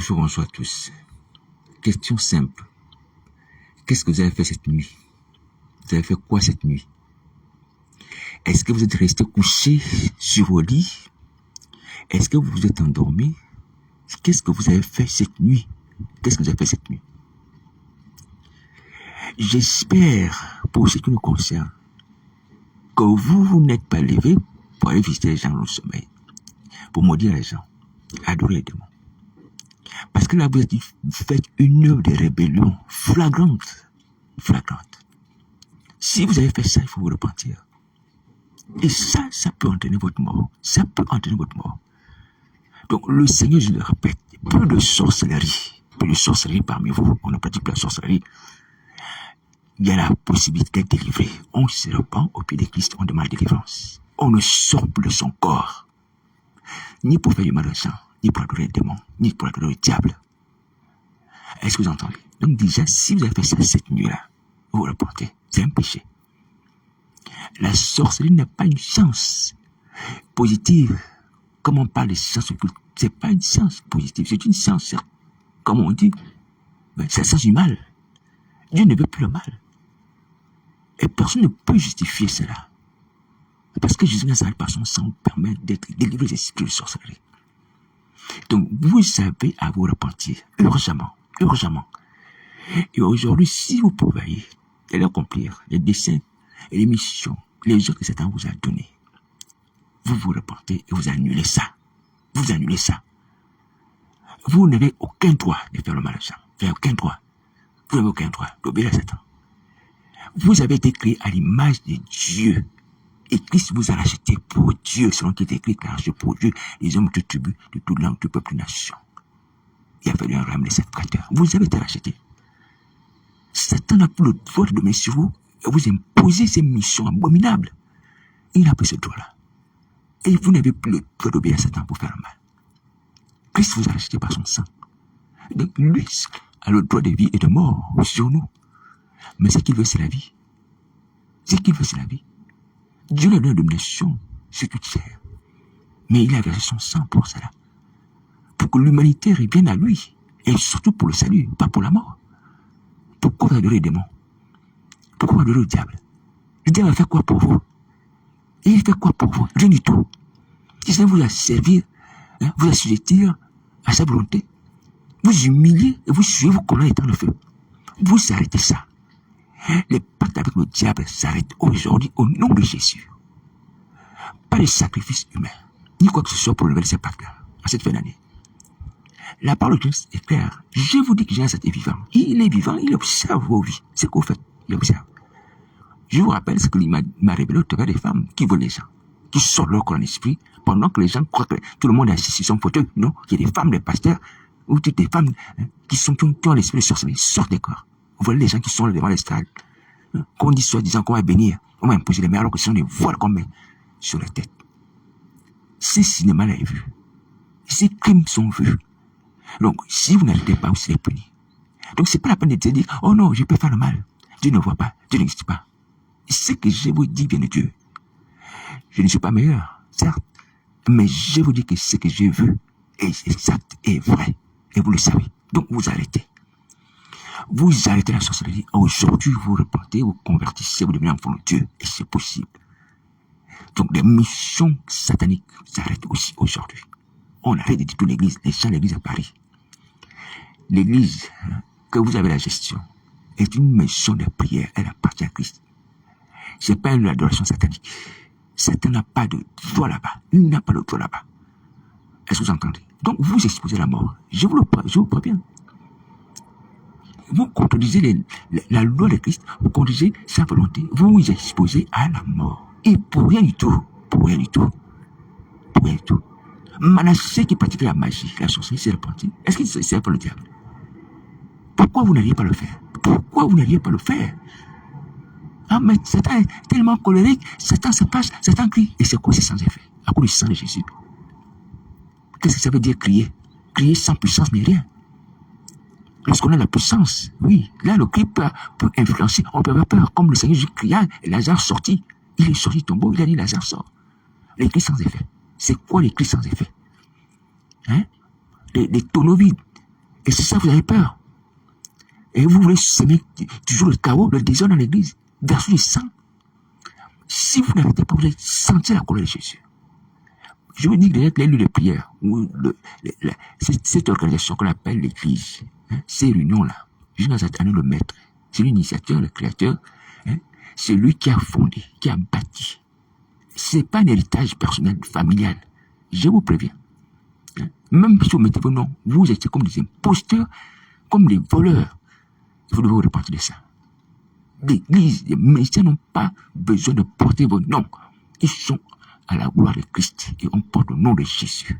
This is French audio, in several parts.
Bonjour à tous. Question simple. Qu'est-ce que vous avez fait cette nuit? Vous avez fait quoi cette nuit? Est-ce que vous êtes resté couché sur vos lits? Est-ce que vous vous êtes endormi? Qu'est-ce que vous avez fait cette nuit? Qu'est-ce que vous avez fait cette nuit? J'espère, pour ce qui nous concerne, que vous n'êtes pas levé pour aller visiter les gens dans le sommeil, pour maudire les gens, adorer les démons. Parce que là, vous faites une œuvre de rébellion flagrante. Si vous avez fait ça, il faut vous repentir. Et ça peut entraîner votre mort. Donc, le Seigneur, je le répète, peu de sorcellerie parmi vous. On ne pratique pas la sorcellerie. Il y a la possibilité d'être délivré. On se repent au pied de Christ, on demande délivrance. On ne sort plus de son corps. Ni pour faire du mal aux gens, ni pour adorer les démons, ni pour adorer le diable. Est-ce que vous entendez? Donc déjà, si vous avez fait ça cette nuit-là, vous vous repentez. C'est un péché. La sorcellerie n'a pas une science positive. Comme on parle de science occulte, c'est pas une science positive, c'est une science, comme on dit, c'est la science du mal. Dieu ne veut plus le mal. Et personne ne peut justifier cela. Parce que Jésus Nazareth, par son sang, permet d'être délivré des esprits de sorcellerie. Donc, vous avez à vous repentir, urgemment. Et aujourd'hui, si vous pouvez aller accomplir les desseins et les missions, les œuvres que Satan vous a données, vous vous repentez et vous annulez ça. Vous n'avez aucun droit de faire le mal aux gens. Vous n'avez aucun droit. Vous n'avez aucun droit d'obéir à Satan. Vous avez été créé à l'image de Dieu. Et Christ vous a racheté pour Dieu, selon qu'il est écrit, car je pour Dieu, les hommes de toute tribu, de toute langue, de peuple, de nation. Il a fallu un ramener cette créature. Vous avez été racheté. Satan n'a plus le droit de dominer sur vous et vous imposer ces missions abominables. Il n'a plus ce droit-là. Et vous n'avez plus le droit d'obéir à Satan pour faire le mal. Christ vous a racheté par son sang. Donc lui a le droit de vie et de mort sur nous. Mais ce qu'il veut, c'est la vie. Dieu lui a donné la domination sur toute chair. Mais il a versé son sang pour cela. Pour que l'humanité revienne à lui. Et surtout pour le salut, pas pour la mort. Pourquoi vous adorez les démons? Pourquoi vous adorez le diable? Le diable a fait quoi pour vous? Et il fait quoi pour vous? Rien du tout. Si ça vous a servir, vous assujettir à sa volonté, vous humiliez et vous suivez vos colonnes étant le feu. Vous arrêtez ça. Les pactes avec le diable s'arrêtent aujourd'hui au nom de Jésus. Pas de sacrifice humain, ni quoi que ce soit pour lever ces pactes-là, à cette fin d'année. La parole de Dieu est claire. Je vous dis que Jésus est vivant. Il est vivant, il observe vos vies. C'est ce que vous faites, il observe. Je vous rappelle ce qu'il m'a révélé au travers des femmes qui volent les gens, qui sortent leur corps en esprit, pendant que les gens croient que tout le monde est assis sur son fauteuil. Non, il y a des femmes, des pasteurs, ou toutes des femmes qui ont l'esprit de sorcellerie, sortent des corps. Vous voyez les gens qui sont là devant l'estrade. Qu'on dit soi-disant qu'on va bénir, on va imposer les mains alors que ce sont des voiles qu'on met sur la tête. Ces cinémas-là est vu. Ces crimes sont vus. Donc, si vous n'arrêtez pas, vous serez puni. Donc, c'est pas la peine de dire, oh non, je peux faire le mal. Dieu ne voit pas, Dieu n'existe pas. Ce que je vous dis vient de Dieu. Je ne suis pas meilleur, certes, mais je vous dis que ce que j'ai vu est exact et vrai. Et vous le savez. Donc, vous arrêtez. Vous arrêtez la sorcellerie. Aujourd'hui, vous repentez, vous convertissez, vous devenez enfant de Dieu. Et c'est possible. Donc, les missions sataniques s'arrêtent aussi aujourd'hui. On arrête de dire toute l'église, les gens de l'église à Paris. L'église que vous avez la gestion est une maison de prière. Elle appartient à Christ. C'est pas une adoration satanique. Satan n'a pas de droit là-bas. Il n'a pas de droit là-bas. Est-ce que vous entendez? Donc, vous exposez la mort. Je vous préviens. Vous contredisez la loi de Christ, vous contredisez sa volonté, vous vous exposez à la mort. Et pour rien du tout. Manassé qui pratiquait la magie, la sorcellerie, s'est repenti. Est-ce qu'il s'est servait pour le diable? Pourquoi vous n'alliez pas le faire? Ah, mais Satan est tellement colérique, Satan se passe, Satan crie. Et c'est quoi, c'est sans effet? À cause du sang de Jésus. Qu'est-ce que ça veut dire crier? Crier sans puissance n'est rien. Lorsqu'on a la puissance, oui, là le cri peut influencer, on peut avoir peur, comme le Seigneur Jésus cria et Lazare sortit. Il est sorti du tombeau, il a dit Lazare sort. Les cris sans effet. C'est quoi les cris sans effet? Les tonneaux vides. Et c'est ça, vous avez peur. Et vous voulez semer toujours le chaos, le désordre dans l'église, verser du sang. Si vous n'arrêtez pas, vous allez sentir la colère de Jésus. Je vous dis que les lieux de prière, ou cette organisation qu'on appelle l'église, ces réunions-là, Jonas Satané, le maître, c'est l'initiateur, le créateur, c'est lui qui a fondé, qui a bâti. C'est pas un héritage personnel, familial. Je vous préviens. Même si vous mettez vos noms, vous êtes comme des imposteurs, comme des voleurs. Vous devez vous repentir de ça. L'église, les ministères n'ont pas besoin de porter vos noms. Ils sont à la gloire de Christ et on porte le nom de Jésus.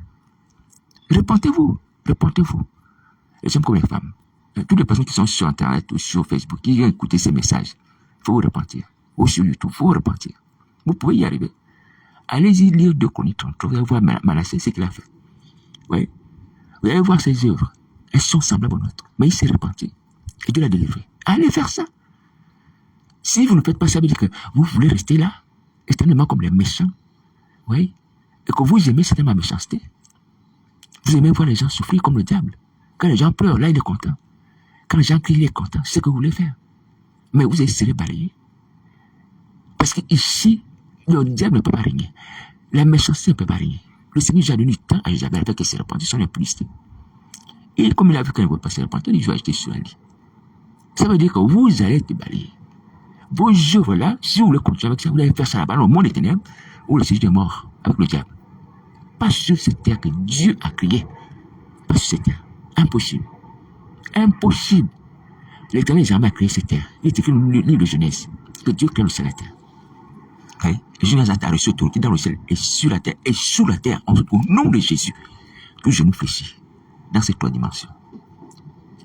Repentez-vous, repentez-vous. Les hommes comme les femmes, toutes les personnes qui sont sur Internet ou sur Facebook, qui ont écouté ces messages, il faut vous repentir. Ou sur YouTube, il faut vous repentir. Vous pouvez y arriver. Allez-y lire 2 Chroniques 33, vous allez voir Manassé, ce qu'il a fait. Oui. Vous allez voir ses œuvres. Elles sont semblables aux nôtres. Mais il s'est repenti. Et Dieu l'a délivré. Allez faire ça. Si vous ne faites pas ça, ça veut dire que vous voulez rester là, éternellement comme les méchants. Oui. Et que vous aimez certainement la méchanceté. Vous aimez voir les gens souffrir comme le diable. Quand les gens pleurent, là, il est content. Quand les gens crient, il est content. C'est ce que vous voulez faire. Mais vous essayez de balayer. Parce qu'ici, le diable ne peut pas régner. La méchanceté ne peut pas régner. Le Seigneur a donné du temps à Isabelle avec ses repentis, son impudicité. Et comme il a vu qu'elle ne veut pas se repentir, il va acheter sur elle. Ça veut dire que vous allez être balayé. Vos œuvres là, si vous voulez continuer avec ça, vous allez faire ça là-bas, dans le monde des ténèbres, ou le séjour des morts, avec le diable. Pas sur cette terre que Dieu a créée. Pas sur cette terre. Impossible. Impossible. L'Éternel n'a jamais créé cette terre. Il est écrit dans le livre de Genèse que Dieu crée le ciel et la terre. Okay? Et Jonas a reçu autorité dans le ciel et sur la terre, et sous la terre, au nom de Jésus, que je nous fléchis dans ces 3 dimensions.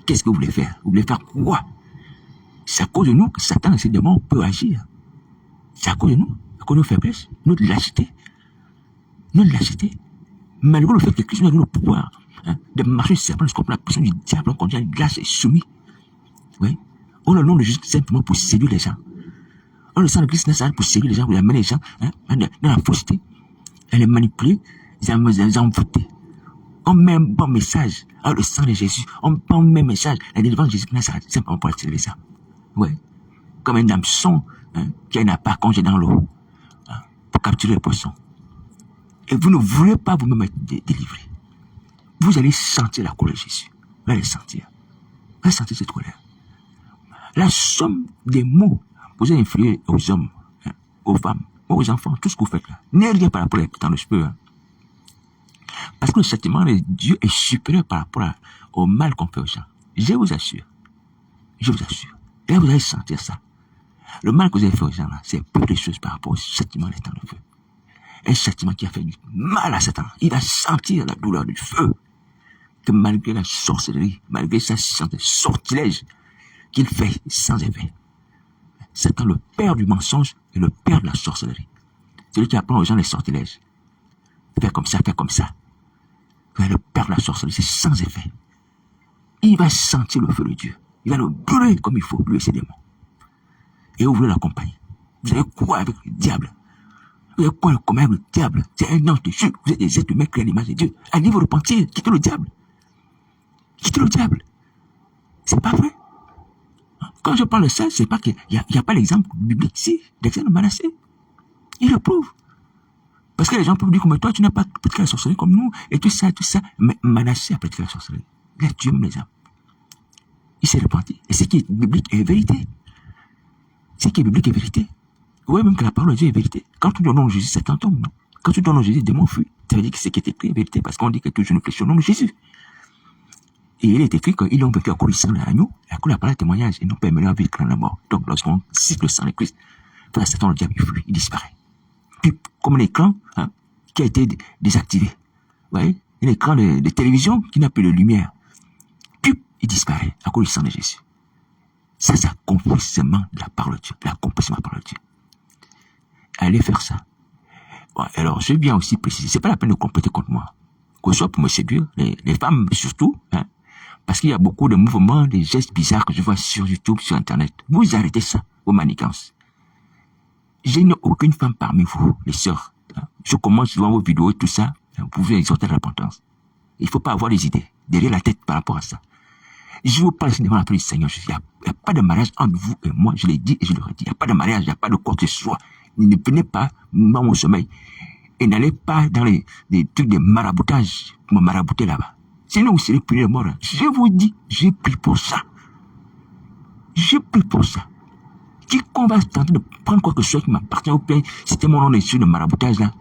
Qu'est-ce que vous voulez faire? Vous voulez faire quoi? C'est à cause de nous que Satan et ses démons peuvent agir. C'est à cause de nous, à cause de nos faiblesses, notre lâcheté. Notre lâcheté. Malgré le fait que Christ nous a donné le pouvoir de marcher sur le serpent, jusqu'à la puissance du diable, on continue à être glace et soumis. Oui. On a le nom de Jésus simplement pour séduire les gens. On le sang de Christ nécessaire pour séduire les gens, pour amener les gens dans la fausseté. Elle les manipuler, les envoûter. On met un bon message, le sang de Jésus. On met un message, la délivrance de Jésus nécessaire, simplement pour attirer les gens. Oui. Comme un hameçon qui n'a pas congé dans l'eau pour capturer les poissons. Et vous ne voulez pas vous-même être délivré. Vous allez sentir la colère de Jésus. Vous allez sentir. Vous allez sentir cette colère. La somme des mots, vous allez influer aux hommes, aux femmes, aux enfants, tout ce que vous faites là. N'est rien par rapport à l'écoutant de cheveux. Parce que le châtiment de Dieu est supérieur par rapport au mal qu'on fait aux gens. Je vous assure. Je vous assure. Et là, vous allez sentir ça. Le mal que vous avez fait aux gens là, c'est peu de choses par rapport au châtiment des temps de feu. Un châtiment qui a fait du mal à Satan. Il va sentir la douleur du feu. Que malgré la sorcellerie, malgré sa sortilège qu'il fait sans effet. Satan, le père du mensonge et le père de la sorcellerie. Celui qui apprend aux gens les sortilèges. Fais comme ça, fais comme ça. Le père de la sorcellerie, c'est sans effet. Il va sentir le feu de Dieu. Il va le brûler comme il faut, lui et ses démons. Et vous voulez l'accompagner. Vous avez quoi avec le diable? Vous avez quoi comme avec le diable? C'est un ange de Dieu. Vous êtes des êtres humains créés à l'image de Dieu. Allez vous repentir. Quittez le diable. Quittez le diable. C'est pas vrai. Quand je parle de ça, c'est pas qu'il n'y a pas l'exemple biblique ici, d'exemple de Manassé. Il le prouve. Parce que les gens peuvent dire comme toi, tu n'as pas pratiqué la sorcellerie comme nous, et tout ça. Mais Manassé a pratiqué la sorcellerie. Il a tué même les âmes. Il s'est repenti. Et ce qui est biblique est vérité. Ce qui est biblique est vérité. Vous voyez même que la parole de Dieu est vérité. Quand tu donnes au nom de Jésus, Satan tombe, non? Quand tu donnes au nom de Jésus, les démons fuient. Ça veut dire que ce qui est écrit est vérité, parce qu'on dit que tout je ne fléchis au nom de Jésus. Et il est écrit qu'ils ont vécu à cause du sang de l'agneau, à cause de la parole de témoignage, et non pas mené à vivre dans la mort. Donc, lorsqu'on cite le sang de Christ, tout à Satan, le diable, il fuit, il disparaît. Puis, comme un écran qui a été désactivé. Vous voyez? Un écran de télévision qui n'a plus de lumière. Puis, il disparaît à cause du sang de Jésus. Ça, c'est l'accomplissement de la parole de Dieu. L'accomplissement de la parole de Dieu. Allez faire ça. Bon, alors, je vais bien aussi préciser, c'est pas la peine de compléter contre moi. Que ce soit pour me séduire, les femmes surtout, parce qu'il y a beaucoup de mouvements, des gestes bizarres que je vois sur YouTube, sur Internet. Vous arrêtez ça, vos manigances. Je n'ai aucune femme parmi vous, les sœurs. Je commence souvent vos vidéos et tout ça, vous pouvez exhorter à la repentance. Il ne faut pas avoir des idées derrière la tête par rapport à ça. Je vous parle ici devant la paix du Seigneur. Il n'y a pas de mariage entre vous et moi. Je l'ai dit et je le redis. Il n'y a pas de mariage, il n'y a pas de quoi que ce soit. Ne venez pas dans mon sommeil. Et n'allez pas dans les trucs de maraboutage pour me marabouter là-bas. Sinon, vous serez puni de mort. Je vous dis, j'ai pris pour ça. J'ai pris pour ça. Quiconque va tenter de prendre quoi que ce soit qui m'appartient au bien, c'était mon nom dessus de maraboutage là,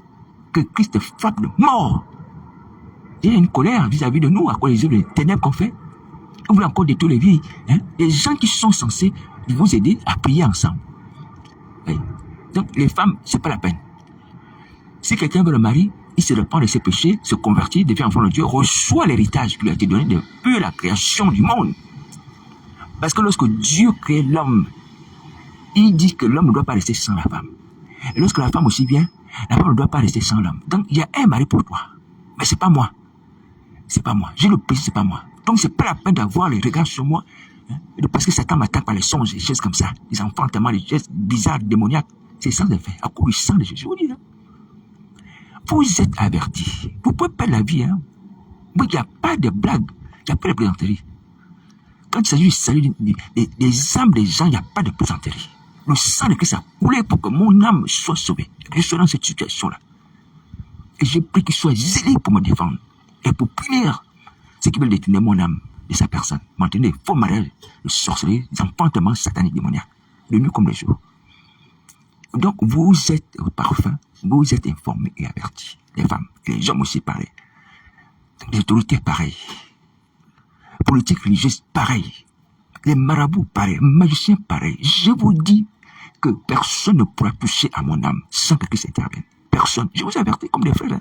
que Christ frappe de mort. Il y a une colère vis-à-vis de nous, à cause des œuvres de ténèbres qu'on fait. Vous voulez encore détruire les vies. Hein? Les gens qui sont censés vous aider à prier ensemble. Oui. Donc, les femmes, c'est pas la peine. Si quelqu'un veut le mari, il se repent de ses péchés, se convertit, devient enfant de Dieu, reçoit l'héritage qui lui a été donné depuis la création du monde. Parce que lorsque Dieu crée l'homme, il dit que l'homme ne doit pas rester sans la femme. Et lorsque la femme aussi vient, la femme ne doit pas rester sans l'homme. Donc, il y a un mari pour toi. Mais c'est pas moi. C'est pas moi. J'ai le péché, c'est pas moi. Donc, c'est pas la peine d'avoir les regards sur moi. Hein, parce que Satan m'attaque par les songes, des choses comme ça. Les enfants, tellement des gestes bizarres, démoniaques. C'est sans effet. À cause du sang de Jésus. Je vous dis, hein. Vous êtes avertis. Vous pouvez perdre la vie, hein. Oui, il n'y a pas de blague. Il n'y a pas de plaisanterie. Quand il s'agit du salut des âmes des gens, il n'y a pas de plaisanterie. Le sang de Christ a coulé pour que mon âme soit sauvée. Que je sois dans cette situation-là. Et j'ai pris qu'il soit zélé pour me défendre. Et pour punir ceux qui veulent détourner mon âme de sa personne. Maintenir les faux mariages, le sorcellerie, les enfantements sataniques démoniaques. De nuit comme de jour. Donc vous êtes parfums, vous êtes informés et avertis. Les femmes, et les hommes aussi pareil. Les autorités pareilles. Politiques religieuses pareilles. Les marabouts pareils, les magiciens pareils. Je vous dis que personne ne pourra toucher à mon âme sans que Christ intervienne. Personne. Je vous avertis comme des frères. Hein.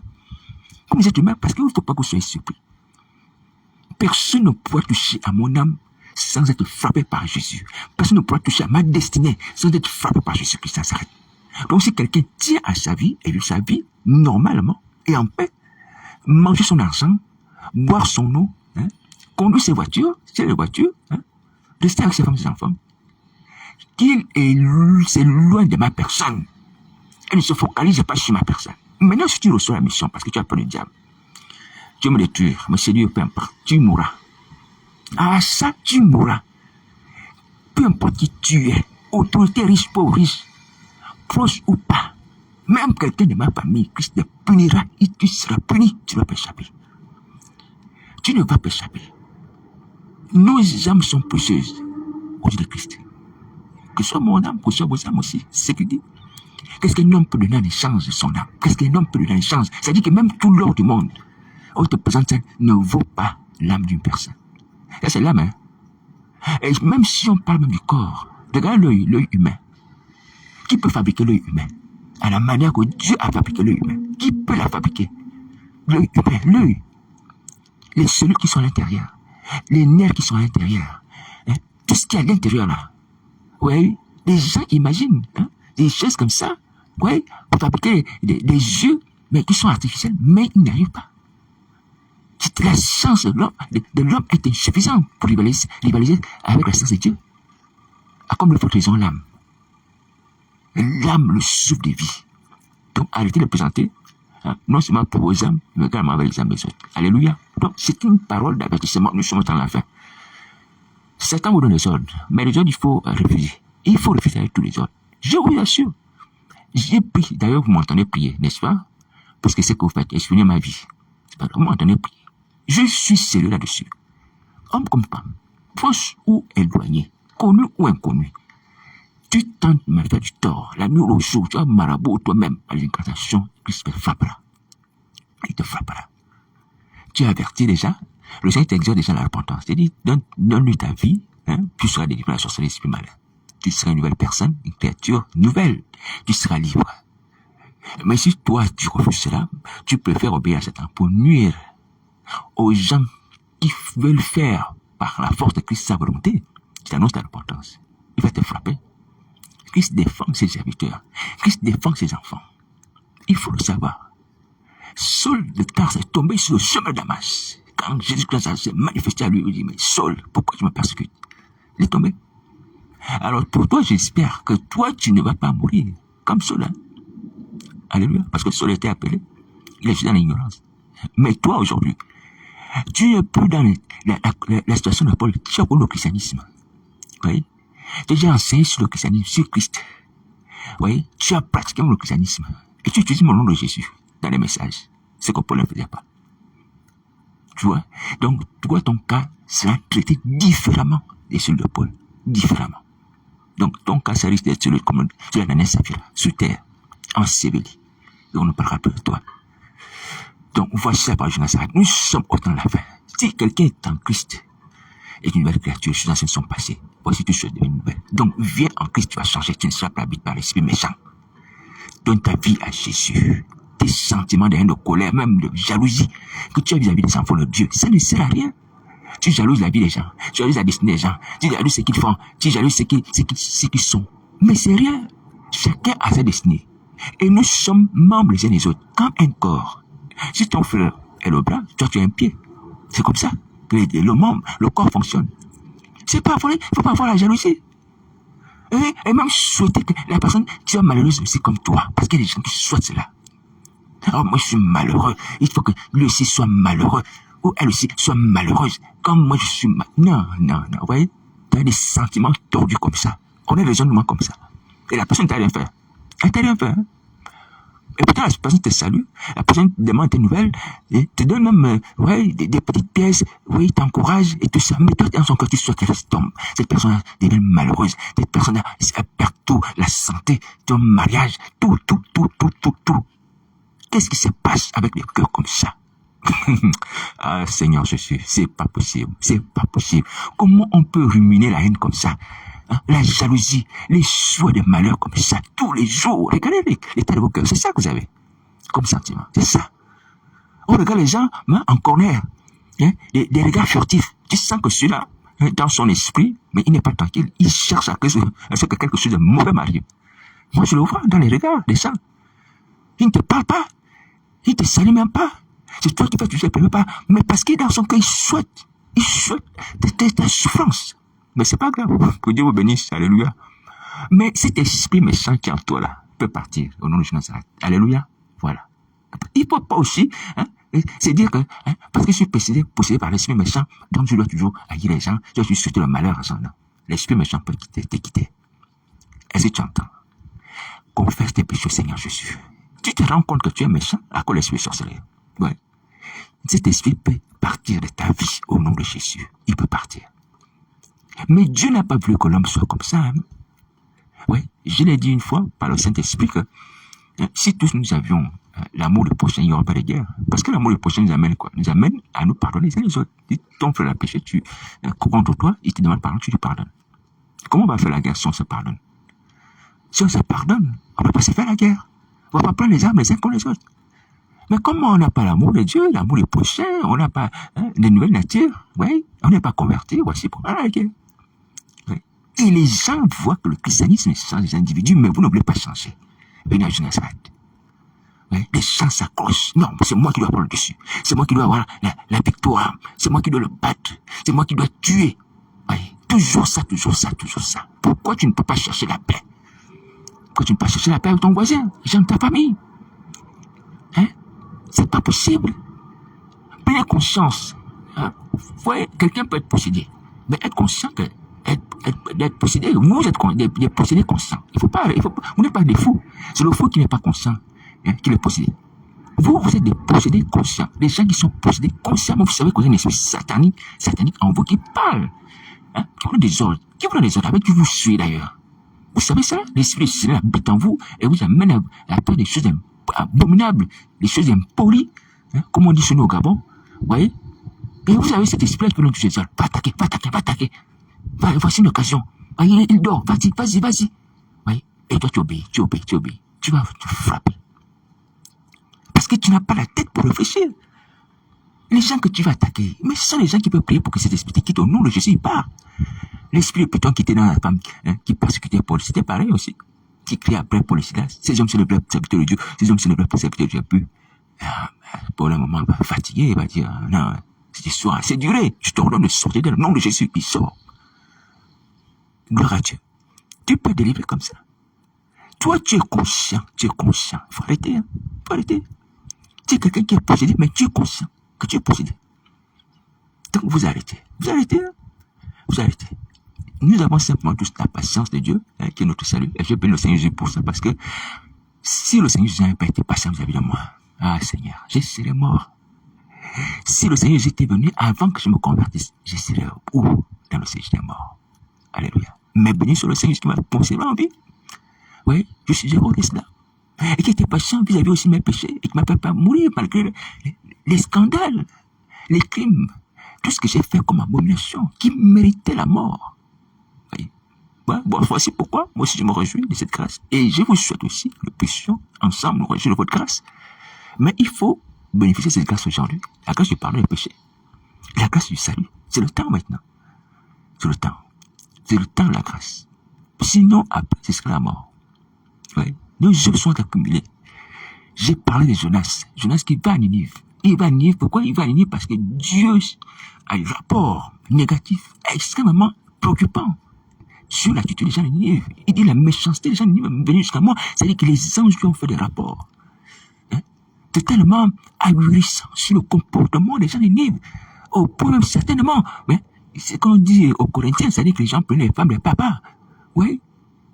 Comme des êtres humains, parce qu'il ne faut pas que vous soyez surpris. Personne ne pourra toucher à mon âme sans être frappé par Jésus. Personne ne pourra toucher à ma destinée sans être frappé par Jésus-Christ. Ça s'arrête. Donc si quelqu'un tient à sa vie et vit sa vie normalement et en paix, manger son argent, boire son eau, hein, conduire ses voitures, c'est les voitures, hein, rester avec ses femmes et ses enfants, qu'il c'est loin de ma personne. Elle ne se focalise pas sur ma personne. Maintenant, si tu reçois la mission, parce que tu as peur du diable, tu veux me détruire, me séduire, peu importe, tu mourras. Ah, ça, tu mourras. Peu importe qui tu es, autorité riche, pauvre riche, proche ou pas, même quelqu'un de ma famille, Christ te punira, et tu seras puni, tu ne vas pas échapper. Tu ne vas pas échapper. Nos âmes sont précieuses aux yeux de Christ. Que ce soit mon âme, que ce soit vos âmes aussi, c'est ce qu'il dit. Qu'est-ce qu'un homme peut donner en échange de son âme? Qu'est-ce qu'un homme peut donner en échange? C'est-à-dire que même tout l'or du monde, on te présente ça, ne vaut pas l'âme d'une personne. Ça, c'est l'âme, hein. Et même si on parle même du corps, regarde l'œil humain. Qui peut fabriquer l'œil humain? À la manière que Dieu a fabriqué l'œil humain. Qui peut la fabriquer? L'œil humain, l'œil. Les cellules qui sont à l'intérieur. Les nerfs qui sont à l'intérieur. Hein? Tout ce qui est à l'intérieur là. Oui, les gens imaginent, hein, des choses comme ça. Oui, pour fabriquer des yeux, mais qui sont artificiels, mais ils n'y arrivent pas. La science de l'homme est insuffisante pour rivaliser avec la science de Dieu. À comme le faut raison l'âme. L'âme, le souffle de vie. Donc arrêtez de présenter, hein, non seulement pour vos âmes, mais également avec les âmes des autres. Alléluia. Donc c'est une parole d'avertissement. Nous sommes dans la fin. Satan vous donne les ordres, mais les ordres, il faut refuser. Il faut refuser avec tous les ordres. Je vous assure. J'ai pris, d'ailleurs vous m'entendez prier, n'est-ce pas? Parce que c'est que vous faites, exprimez ma vie. C'est pas grave, vous m'entendez prier. Je suis sérieux là-dessus. Homme comme femme, proche ou éloigné, connu ou inconnu. Tu tentes de me faire du tort, la nuit au jour, tu as marabout toi-même par l'incantation, Christ te frappera. Il te frappera. Tu es averti déjà, le Seigneur t'exhorte déjà à la repentance. Il dit, donne-lui ta vie, hein, tu seras délivré de la sorcellerie l'esprit malin. Tu seras une nouvelle personne, une créature nouvelle. Tu seras libre. Mais si toi, tu refuses cela, tu préfères obéir à Satan pour nuire aux gens qui veulent faire par la force de Christ sa volonté. Tu t'annonces ta repentance. Il va te frapper. Christ défend ses serviteurs. Christ défend ses enfants. Il faut le savoir. Saul de Tarse est tombé sur le chemin de Damas. Quand Jésus-Christ s'est manifesté à lui, il dit, mais Saul, pourquoi tu me persécutes? Il est tombé. Alors pour toi, j'espère que toi, tu ne vas pas mourir comme Saul. Hein? Alléluia. Parce que Saul était appelé. Il est dans l'ignorance. Mais toi, aujourd'hui, Tu n'es plus dans la situation de Paul. Tu as connu le christianisme. Oui. Tu as déjà enseigné sur le christianisme, sur Christ. Oui. Tu as pratiqué le christianisme. Et tu utilises le nom de Jésus dans les messages. Ce que Paul ne faisait pas. Tu vois? Donc, toi, ton cas sera traité différemment des celui de Paul. Différemment. Donc, ton cas, ça risque d'être sur la dernière saphira, sur terre, enseveli. Et on ne parlera plus de toi. Donc, voici la parole de Nazareth. Nous sommes au temps de la fin. Si quelqu'un est en Christ, est une nouvelle créature, les choses anciennes sont passées. Voici toutes choses devenues nouvelles. Donc, viens en Christ, tu vas changer. Tu ne seras pas habité par l'esprit méchant. Donne ta vie à Jésus. Tes sentiments de haine, de colère, même de jalousie que tu as vis-à-vis des enfants de Dieu, ça ne sert à rien. Tu jalouses la vie des gens, tu jalouses la destinée des gens, tu jalouses ce qu'ils font, tu jalouses ce qu'ils sont. Mais c'est rien. Chacun a sa destinée. Et nous sommes membres les uns des autres, comme un corps. Si ton frère est le bras, toi tu as un pied. C'est comme ça que le membre, le corps fonctionne. C'est pas vrai, il faut pas avoir la jalousie. Et même souhaiter que la personne soit malheureuse aussi comme toi. Parce qu'il y a des gens qui souhaitent cela. Oh, moi je suis malheureux. Il faut que lui aussi soit malheureux. Ou elle aussi soit malheureuse. Comme moi je suis Non. Vous voyez, tu as des sentiments tordus comme ça. On est raisonnement comme ça. Et la personne t'a rien fait. Elle t'a rien fait. Hein? Et pourtant la personne te salue. La personne te demande tes nouvelles. Et te donne même des petites pièces. Oui, t'encourage et tout ça. Mais toi, dans son cœur, tu souhaites qu'elle tombe. Cette personne devient malheureuse. Cette personne elle perd tout. La santé, ton mariage, tout. Qu'est-ce qui se passe avec les cœurs comme ça? Ah, Seigneur Jésus, c'est pas possible. Comment on peut ruminer la haine comme ça? Hein? La jalousie, les souhaits de malheur comme ça, tous les jours. Regardez l'état de vos cœurs. C'est ça que vous avez comme sentiment. C'est ça. On regarde les gens en corner. Hein? Des regards furtifs. Tu sens que celui-là, dans son esprit, mais il n'est pas tranquille. Il cherche à ce que quelque chose de mauvais m'arrive. Moi, je le vois dans les regards des gens. Il ne te parle pas. Il ne te salue même pas. C'est toi qui fais toujours les pas. Mais parce qu'il est dans son cœur, il souhaite ta souffrance. Mais c'est pas grave. Que Dieu vous bénisse. Alléluia. Mais cet esprit méchant qui est en toi là, peut partir au nom de Jésus. Alléluia. Voilà. Il ne faut pas aussi, c'est dire que, parce que je suis possédé par l'esprit méchant, donc je dois toujours haïr les gens, je dois toujours souhaiter le malheur à gens. Non. L'esprit méchant peut te quitter. Est-ce que tu entends? Confesse tes péchés au Seigneur Jésus. Tu te rends compte que tu es méchant à cause de l'esprit sorcellerie. Ouais. Cet esprit peut partir de ta vie au nom de Jésus. Il peut partir. Mais Dieu n'a pas voulu que l'homme soit comme ça. Hein? Oui, je l'ai dit une fois par le Saint-Esprit que si tous nous avions l'amour du prochain, il n'y aurait pas de guerre. Parce que l'amour du prochain nous amène quoi? Nous amène à nous pardonner les uns les autres. Si ton frère a péché, contre toi, il te demande pardon, tu lui pardonnes. Comment on va faire la guerre si on se pardonne? Si on se pardonne, on ne va pas se faire la guerre. On ne va pas prendre les armes les uns contre les autres. Mais comment on n'a pas l'amour de Dieu, l'amour des prochains, on n'a pas les nouvelles natures, oui, on n'est pas converti, voici pour la guerre. Oui. Et les gens voient que le christianisme change les individus, mais vous ne voulez pas changer. Venez à Nazareth. Oui. Les gens s'accrochent. Non, c'est moi qui dois avoir le dessus. C'est moi qui dois avoir la victoire. C'est moi qui dois le battre. C'est moi qui dois tuer. Oui. Toujours ça. Pourquoi tu ne peux pas chercher la paix? Pourquoi tu ne peux pas chercher la paix avec ton voisin, les gens de ta famille? Hein? C'est pas possible. Prenez conscience. Ouais, quelqu'un peut être possédé. Mais être conscient que d'être possédé, vous êtes des possédés conscients. Vous n'êtes pas des fous. C'est le fou qui n'est pas conscient, qui est possédé. Vous êtes des possédés conscients. Les gens qui sont possédés consciemment, vous savez qu'il y a un esprit satanique en vous qui parle. Qui vous donne des ordres. Avec qui vous suivez d'ailleurs. Vous savez ça? L'esprit satanique habite en vous et vous amène à faire des choses abominables, des choses impolies, comme on dit chez nous au Gabon, vous voyez? Et vous avez cet esprit qui peut nous toucher ça. Va attaquer. Voici une occasion. Il dort, vas-y. Oui. Et toi, tu obéis. Tu vas te frapper. Parce que tu n'as pas la tête pour réfléchir. Les gens que tu vas attaquer, mais ce sont les gens qui peuvent prier pour que cet esprit te quitte au nom de Jésus, il part. L'esprit de Python qui était dans la femme, qui persécutait Paul, c'était pareil aussi. Qui crie après Paul et Silas. Ces hommes sont les vrais serviteurs de Dieu. Ces hommes sont les vrais serviteurs de Dieu. Puis, pour le moment, il va fatiguer, il va dire, non, cette histoire, c'est duré. Je t'ordonne de sortir dans le nom de Jésus. Il sort. Gloire à Dieu. Tu peux délivrer comme ça. Toi, tu es conscient. Il faut arrêter, Tu es quelqu'un qui est possédé, mais tu es conscient que tu es possédé. Donc vous arrêtez. Vous arrêtez. Hein? Vous arrêtez. Nous avons simplement tous la patience de Dieu, hein, qui est notre salut. Et je bénis le Seigneur Jésus pour ça, parce que si le Seigneur Jésus n'avait pas été patient vis-à-vis de moi, ah Seigneur, je serais mort. Si le Seigneur Jésus était venu avant que je me convertisse, je serais où? Dans le Seigneur, j'étais mort. Alléluia. Mais béni soit le Seigneur qui m'a conservé en vie. Oui, je suis heureux de cela. Et qui était patient vis-à-vis aussi de mes péchés, et qui ne m'a pas mourir malgré les scandales, les crimes, tout ce que j'ai fait comme abomination, qui méritait la mort. Oui. Ouais, bon, voici pourquoi, moi aussi je me réjouis de cette grâce. Et je vous souhaite aussi que nous puissions ensemble nous réjouir de votre grâce. Mais il faut bénéficier de cette grâce aujourd'hui. La grâce du pardon des péchés. La grâce du salut. C'est le temps maintenant. C'est le temps. C'est le temps de la grâce. Sinon, après, ce sera la mort. Oui. Nos œuvres sont accumulées. J'ai parlé de Jonas. Jonas qui va à Ninive. Il va à Ninive. Pourquoi il va à Ninive? Parce que Dieu a un rapport négatif extrêmement préoccupant sur l'attitude des gens de Ninive. Il dit la méchanceté des gens de Ninive est venue jusqu'à moi. C'est-à-dire que les anges lui ont fait des rapports. Hein? Totalement ahurissant sur le comportement des gens de Ninive. Au point même certainement. Mais c'est qu'on dit aux Corinthiens, c'est-à-dire que les gens prenaient les femmes des papas. Oui.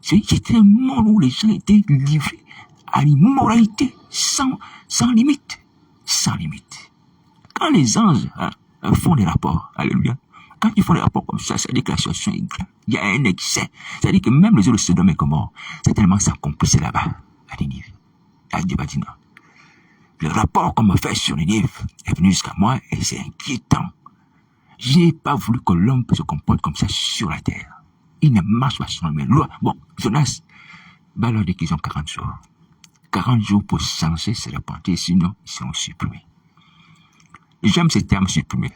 C'était un monde où les gens étaient livrés à l'immoralité sans limite. Sans limite. Quand les anges font des rapports, alléluia, quand ils font des rapports comme ça, c'est-à-dire que la situation est grave. Il y a un excès. C'est-à-dire que même les eaux de Sodome et Gomorrhe, c'est tellement s'accomplissait là-bas, à Ninive. À Dieu va dire non. Le rapport qu'on me fait sur Ninive est venu jusqu'à moi et c'est inquiétant. Je n'ai pas voulu que l'homme se comporte comme ça sur la terre. Il ne marche pas selon mes lois. Bon, Jonas, bah leur dire qu'ils ont 40 jours. 40 jours pour changer, se repentir, sinon ils seront supprimés. J'aime ce terme supprimé.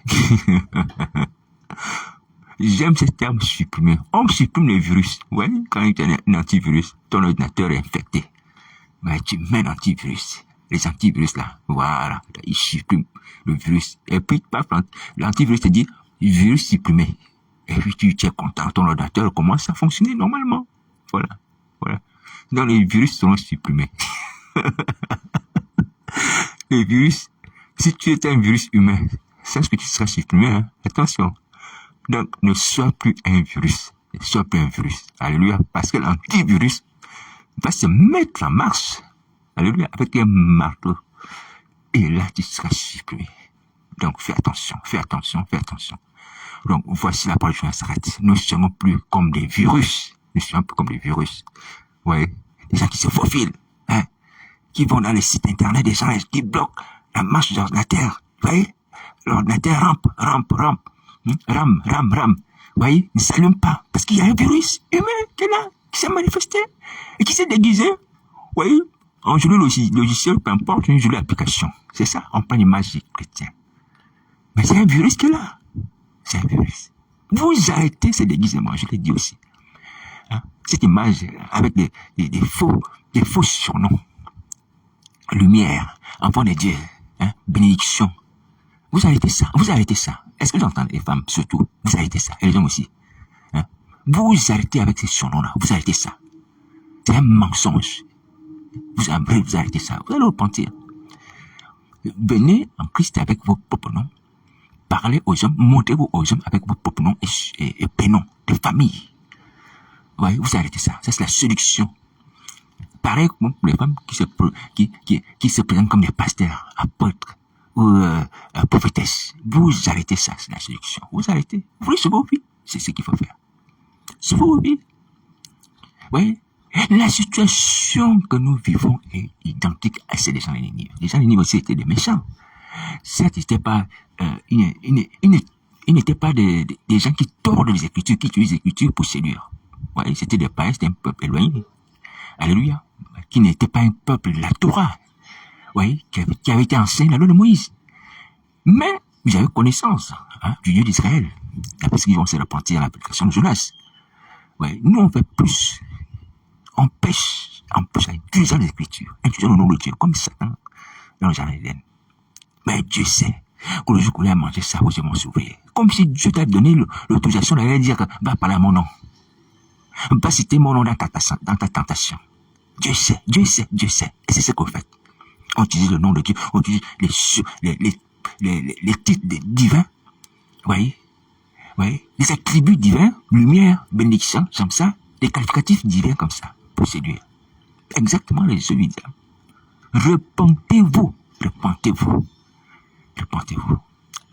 J'aime ce terme supprimé. On supprime le virus. Ouais, quand il y a un antivirus, ton ordinateur est infecté. Ouais, tu mets un antivirus. Les antivirus là, voilà, ils suppriment le virus. Et puis, paf, l'antivirus te dit, virus supprimé. Et puis tu es content, ton ordinateur commence à fonctionner normalement. Voilà, voilà. Donc les virus seront supprimés. Les virus, si tu étais un virus humain, sache que tu seras supprimé, hein. Attention. Donc ne sois plus un virus. Ne sois plus un virus. Alléluia. Parce que l'antivirus va se mettre en marche. Alléluia. Avec un marteau. Et là, tu seras supprimé. Donc fais attention, fais attention, fais attention. Donc, voici la parole de s'arrête. Nous ne serons plus comme des virus. Nous serons plus comme des virus. Ouais. Des gens qui se faufilent, hein. Qui vont dans les sites internet, des gens qui bloquent la marche de l'ordinateur. Vous voyez? L'ordinateur rampe. Rame. Vous voyez? Ne s'allume pas. Parce qu'il y a un virus humain qui est là, qui s'est manifesté et qui s'est déguisé. Vous voyez? On joue le logiciel, peu importe, on joue l'application. C'est ça. On prend l'image du chrétien. Mais c'est un virus qui est là. C'est un virus. Vous arrêtez ces déguisements, je l'ai dit aussi. Hein? Cette image avec des faux surnoms. Lumière, enfant de Dieu, hein? Bénédiction. Vous arrêtez ça, vous arrêtez ça. Est-ce que j'entends les femmes surtout? Vous arrêtez ça, et les hommes aussi. Hein? Vous arrêtez avec ces surnoms-là, vous arrêtez ça. C'est un mensonge. Vous arrêtez ça, vous allez repentir. Venez en Christ avec vos propres noms. Parlez aux hommes, montrez-vous aux hommes avec vos propres noms et prénoms de famille. Ouais, vous arrêtez ça. Ça, c'est la séduction. Pareil pour les femmes qui se présentent comme des pasteurs, apôtres ou prophétesses. Vous arrêtez ça, c'est la séduction. Vous arrêtez. Vous voulez sauver vos vies. C'est ce qu'il faut faire. Sauver vos vies. Oui. La situation que nous vivons est identique à celle des gens de Ninive. Les gens de Ninive aussi étaient des méchants. Certes, ils n'étaient pas des gens qui tordent les Écritures, qui utilisent les Écritures pour séduire. Ouais, c'était des païens, c'était un peuple éloigné. Alléluia. Qui n'était pas un peuple de la Torah. Ouais, qui avait été enseigné la loi de Moïse. Mais, ils avaient connaissance, hein, du Dieu d'Israël. Parce qu'ils vont se repentir à l'application de Jonas. Ouais, nous on fait plus. On pêche, en plus, en utilisant les Écritures, utilisant le nom de Dieu, comme Satan, dans le jardin d'Éden. Mais Dieu sait que le jour qu'on a mangé ça, vous allez m'en sauver. Comme si Dieu t'a donné l'autorisation d'aller dire, va parler à mon nom. Va citer mon nom dans ta tentation. Dieu sait. Et c'est ce qu'on fait. On utilise le nom de Dieu, on utilise les titres divins Voyez? Voyez? Les attributs divins, lumière, bénédiction, comme ça, des qualificatifs divins comme ça, pour séduire. Exactement les yeux du diable. Repentez-vous, repentez-vous, repentez-vous.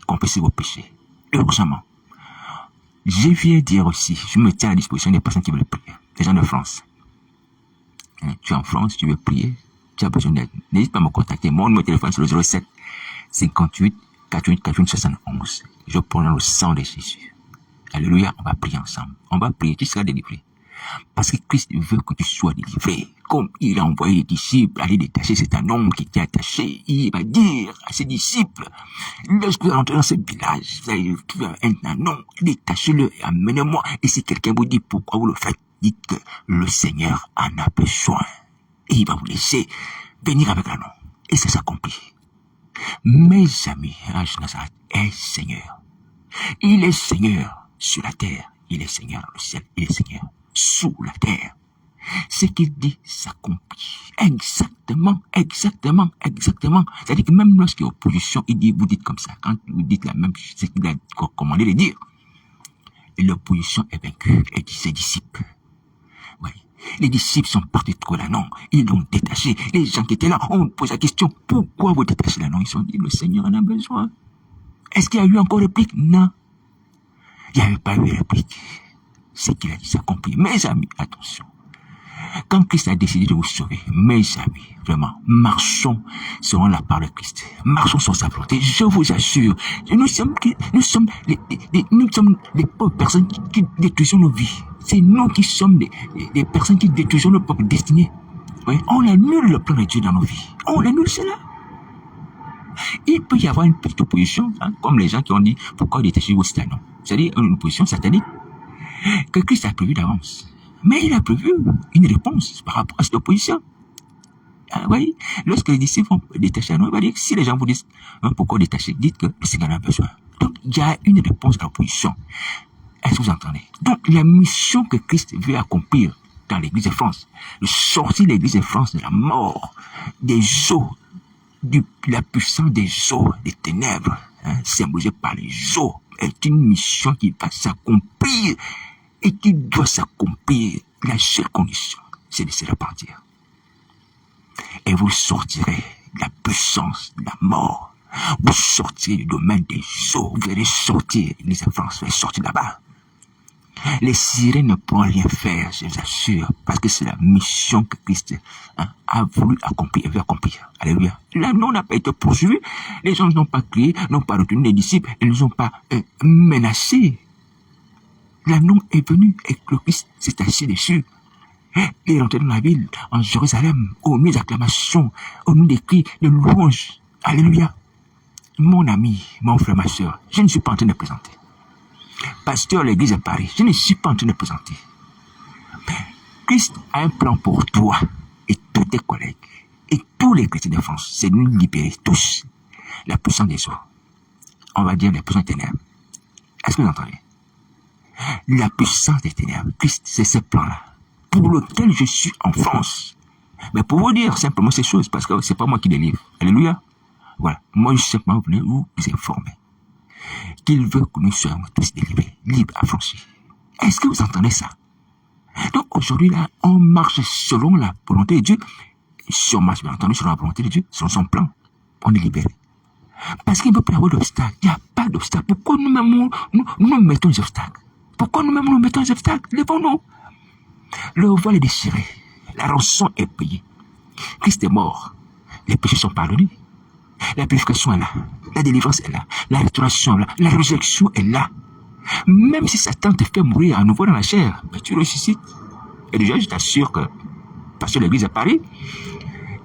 Confessez vos péchés. Urgemment. Je viens dire aussi, je me tiens à la disposition des personnes qui veulent prier. Les gens de France. Tu es en France, tu veux prier, tu as besoin d'aide. N'hésite pas à me contacter. Mon numéro de téléphone, c'est le 07 58 48 48 71. Je prends le sang de Jésus. Alléluia, on va prier ensemble. On va prier, tu seras délivré. Parce que Christ veut que tu sois délivré. Comme il a envoyé les disciples aller détacher cet homme qui était attaché, il va dire à ses disciples, lorsque vous entrez dans ce village, vous allez trouver un anon, détachez-le et amenez-moi. Et si quelqu'un vous dit pourquoi vous le faites, dites que le Seigneur en a besoin. Et il va vous laisser venir avec l'anon. Et ça s'accomplit. Mes amis, Nazareth est Seigneur. Il est Seigneur sur la terre. Il est Seigneur dans le ciel. Il est Seigneur sous la terre. Ce qu'il dit s'accomplit. Exactement, exactement, exactement. C'est-à-dire que même lorsqu'il y a opposition, il dit, vous dites comme ça. Quand vous dites la même chose, c'est qu'il a commandé de dire. Et l'opposition est vaincue, et dit ses disciples. Oui. Les disciples sont partis trop là, non. Ils l'ont détaché. Les gens qui étaient là ont posé la question, pourquoi vous détachez là, non? Ils se sont dit, le Seigneur en a besoin. Est-ce qu'il y a eu encore réplique? Non. Il n'y avait pas eu réplique. C'est qu'il a dit s'accomplit. Mes amis, attention. Quand Christ a décidé de vous sauver, mes amis, vraiment, marchons selon la parole de Christ. Marchons sur sa volonté. Je vous assure, nous sommes les pauvres personnes qui détruisons nos vies. C'est nous qui sommes des personnes qui détruisons nos propres destinées. Oui, on annule le plan de Dieu dans nos vies. On annule cela. Il peut y avoir une petite opposition, comme les gens qui ont dit, pourquoi détacher vos stanons? C'est-à-dire une opposition satanique que Christ a prévu d'avance. Mais il a prévu une réponse par rapport à cette opposition. Vous voyez, lorsque les disciples vont détacher, il va dire que si les gens vous disent pourquoi détacher, dites que le Seigneur en a besoin. Donc, il y a une réponse à l'opposition. Est-ce que vous entendez? Donc, la mission que Christ veut accomplir dans l'Église de France, de sortir l'Église de France de la mort, des eaux, de la puissance des eaux, des ténèbres, symbolisée par les eaux, est une mission qui va s'accomplir et qui doit s'accomplir. La seule condition, c'est de se repentir. Et vous sortirez de la puissance de la mort. Vous sortirez du domaine des eaux. Vous allez sortir, l'Église de France, vous allez sortir là-bas. Les sirènes ne pourront rien faire, je vous assure, parce que c'est la mission que Christ a voulu accomplir et veut accomplir. Alléluia. L'anneau n'a pas été poursuivi. Les gens n'ont pas crié, n'ont pas retenu les disciples, ils ne nous ont pas menacés. L'anneau est venu et le Christ s'est assis dessus. Il est rentré dans la ville, en Jérusalem, au milieu d'acclamations, au milieu des cris, de louanges. Alléluia. Mon ami, mon frère, ma soeur, je ne suis pas en train de présenter. Pasteur de l'église à Paris, je ne suis pas en train de présenter. Christ a un plan pour toi et tous tes collègues et tous les chrétiens de France. C'est de nous libérer tous. La puissance des eaux. On va dire la puissance des ténèbres. Est-ce que vous entendez? La puissance des ténèbres. Christ, c'est ce plan-là pour lequel je suis en France. Mais pour vous dire simplement ces choses, parce que c'est pas moi qui les livre. Alléluia. Voilà. Moi, je suis simplement venu vous informer qu'il veut que nous soyons tous délivrés, libres, affranchis. Est-ce que vous entendez ça? Donc aujourd'hui, là, on marche selon la volonté de Dieu. Si on marche, bien entendu, selon la volonté de Dieu, selon son plan, on est libéré. Parce qu'il ne peut pas y avoir d'obstacle. Il n'y a pas d'obstacle. Pourquoi nous mettons des obstacles? Pourquoi nous mettons des obstacles? Levons-nous. Le voile est déchiré. La rançon est payée. Christ est mort. Les péchés sont pardonnés. La purification est là. La délivrance est là. La restauration est là. La résurrection est là. Même si Satan te fait mourir à nouveau dans la chair, mais tu ressuscites. Et déjà, je t'assure que, parce que l'église à Paris,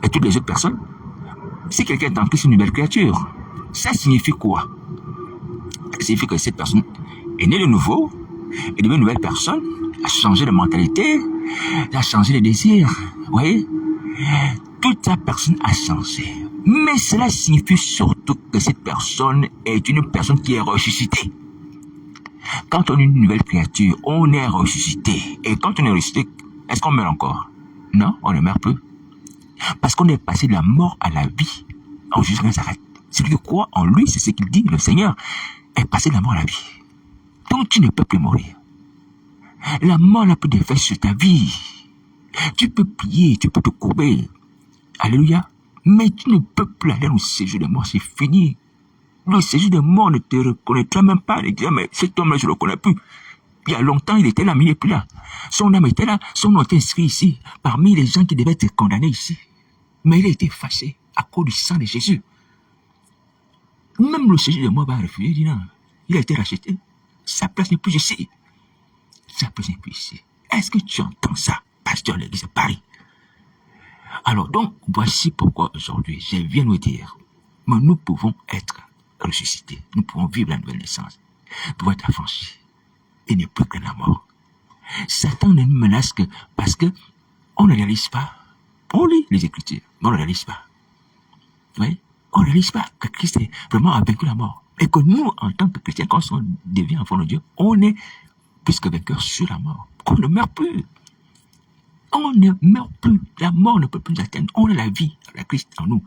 et toutes les autres personnes, si quelqu'un est en Christ, une nouvelle créature, ça signifie quoi? Ça signifie que cette personne est née de nouveau, est devenue une nouvelle personne, a changé de mentalité, a changé de désir. Vous voyez? Toute sa personne a changé. Mais cela signifie surtout que cette personne est une personne qui est ressuscitée. Quand on est une nouvelle créature, on est ressuscité. Et quand on est ressuscité, est-ce qu'on meurt encore? Non, on ne meurt plus. Parce qu'on est passé de la mort à la vie en Jésus de Nazareth. Celui qui croit en lui, c'est ce qu'il dit, le Seigneur, est passé de la mort à la vie. Donc tu ne peux plus mourir. La mort n'a plus d'effet sur ta vie. Tu peux prier, tu peux te courber. Alléluia. Mais tu ne peux plus aller au séjour de mort, c'est fini. Le séjour de mort ne te reconnaîtra même pas. Il dit, mais cet homme-là, je ne le connais plus. Il y a longtemps, il était là, mais il n'est plus là. Son âme était là, son nom était inscrit ici, parmi les gens qui devaient être condamnés ici. Mais il a été effacé à cause du sang de Jésus. Même le séjour de mort va refuser, il dit non, il a été racheté. Sa place n'est plus ici. Sa place n'est plus ici. Est-ce que tu entends ça, pasteur de l'église de Paris? Alors donc, voici pourquoi aujourd'hui, je viens nous dire, mais nous pouvons être ressuscités. Nous pouvons vivre la nouvelle naissance. Nous pouvons être affranchis. Et ne plus que la mort. Satan ne nous menace que parce que on ne réalise pas. On lit les Écritures, mais on ne réalise pas. Oui? On ne réalise pas que Christ est vraiment a vaincu la mort. Et que nous, en tant que chrétiens, quand on devient enfant de Dieu, on est plus que vainqueur sur la mort. On ne meurt plus. On ne meurt plus. La mort ne peut plus nous atteindre. On a la vie, la Christ en nous.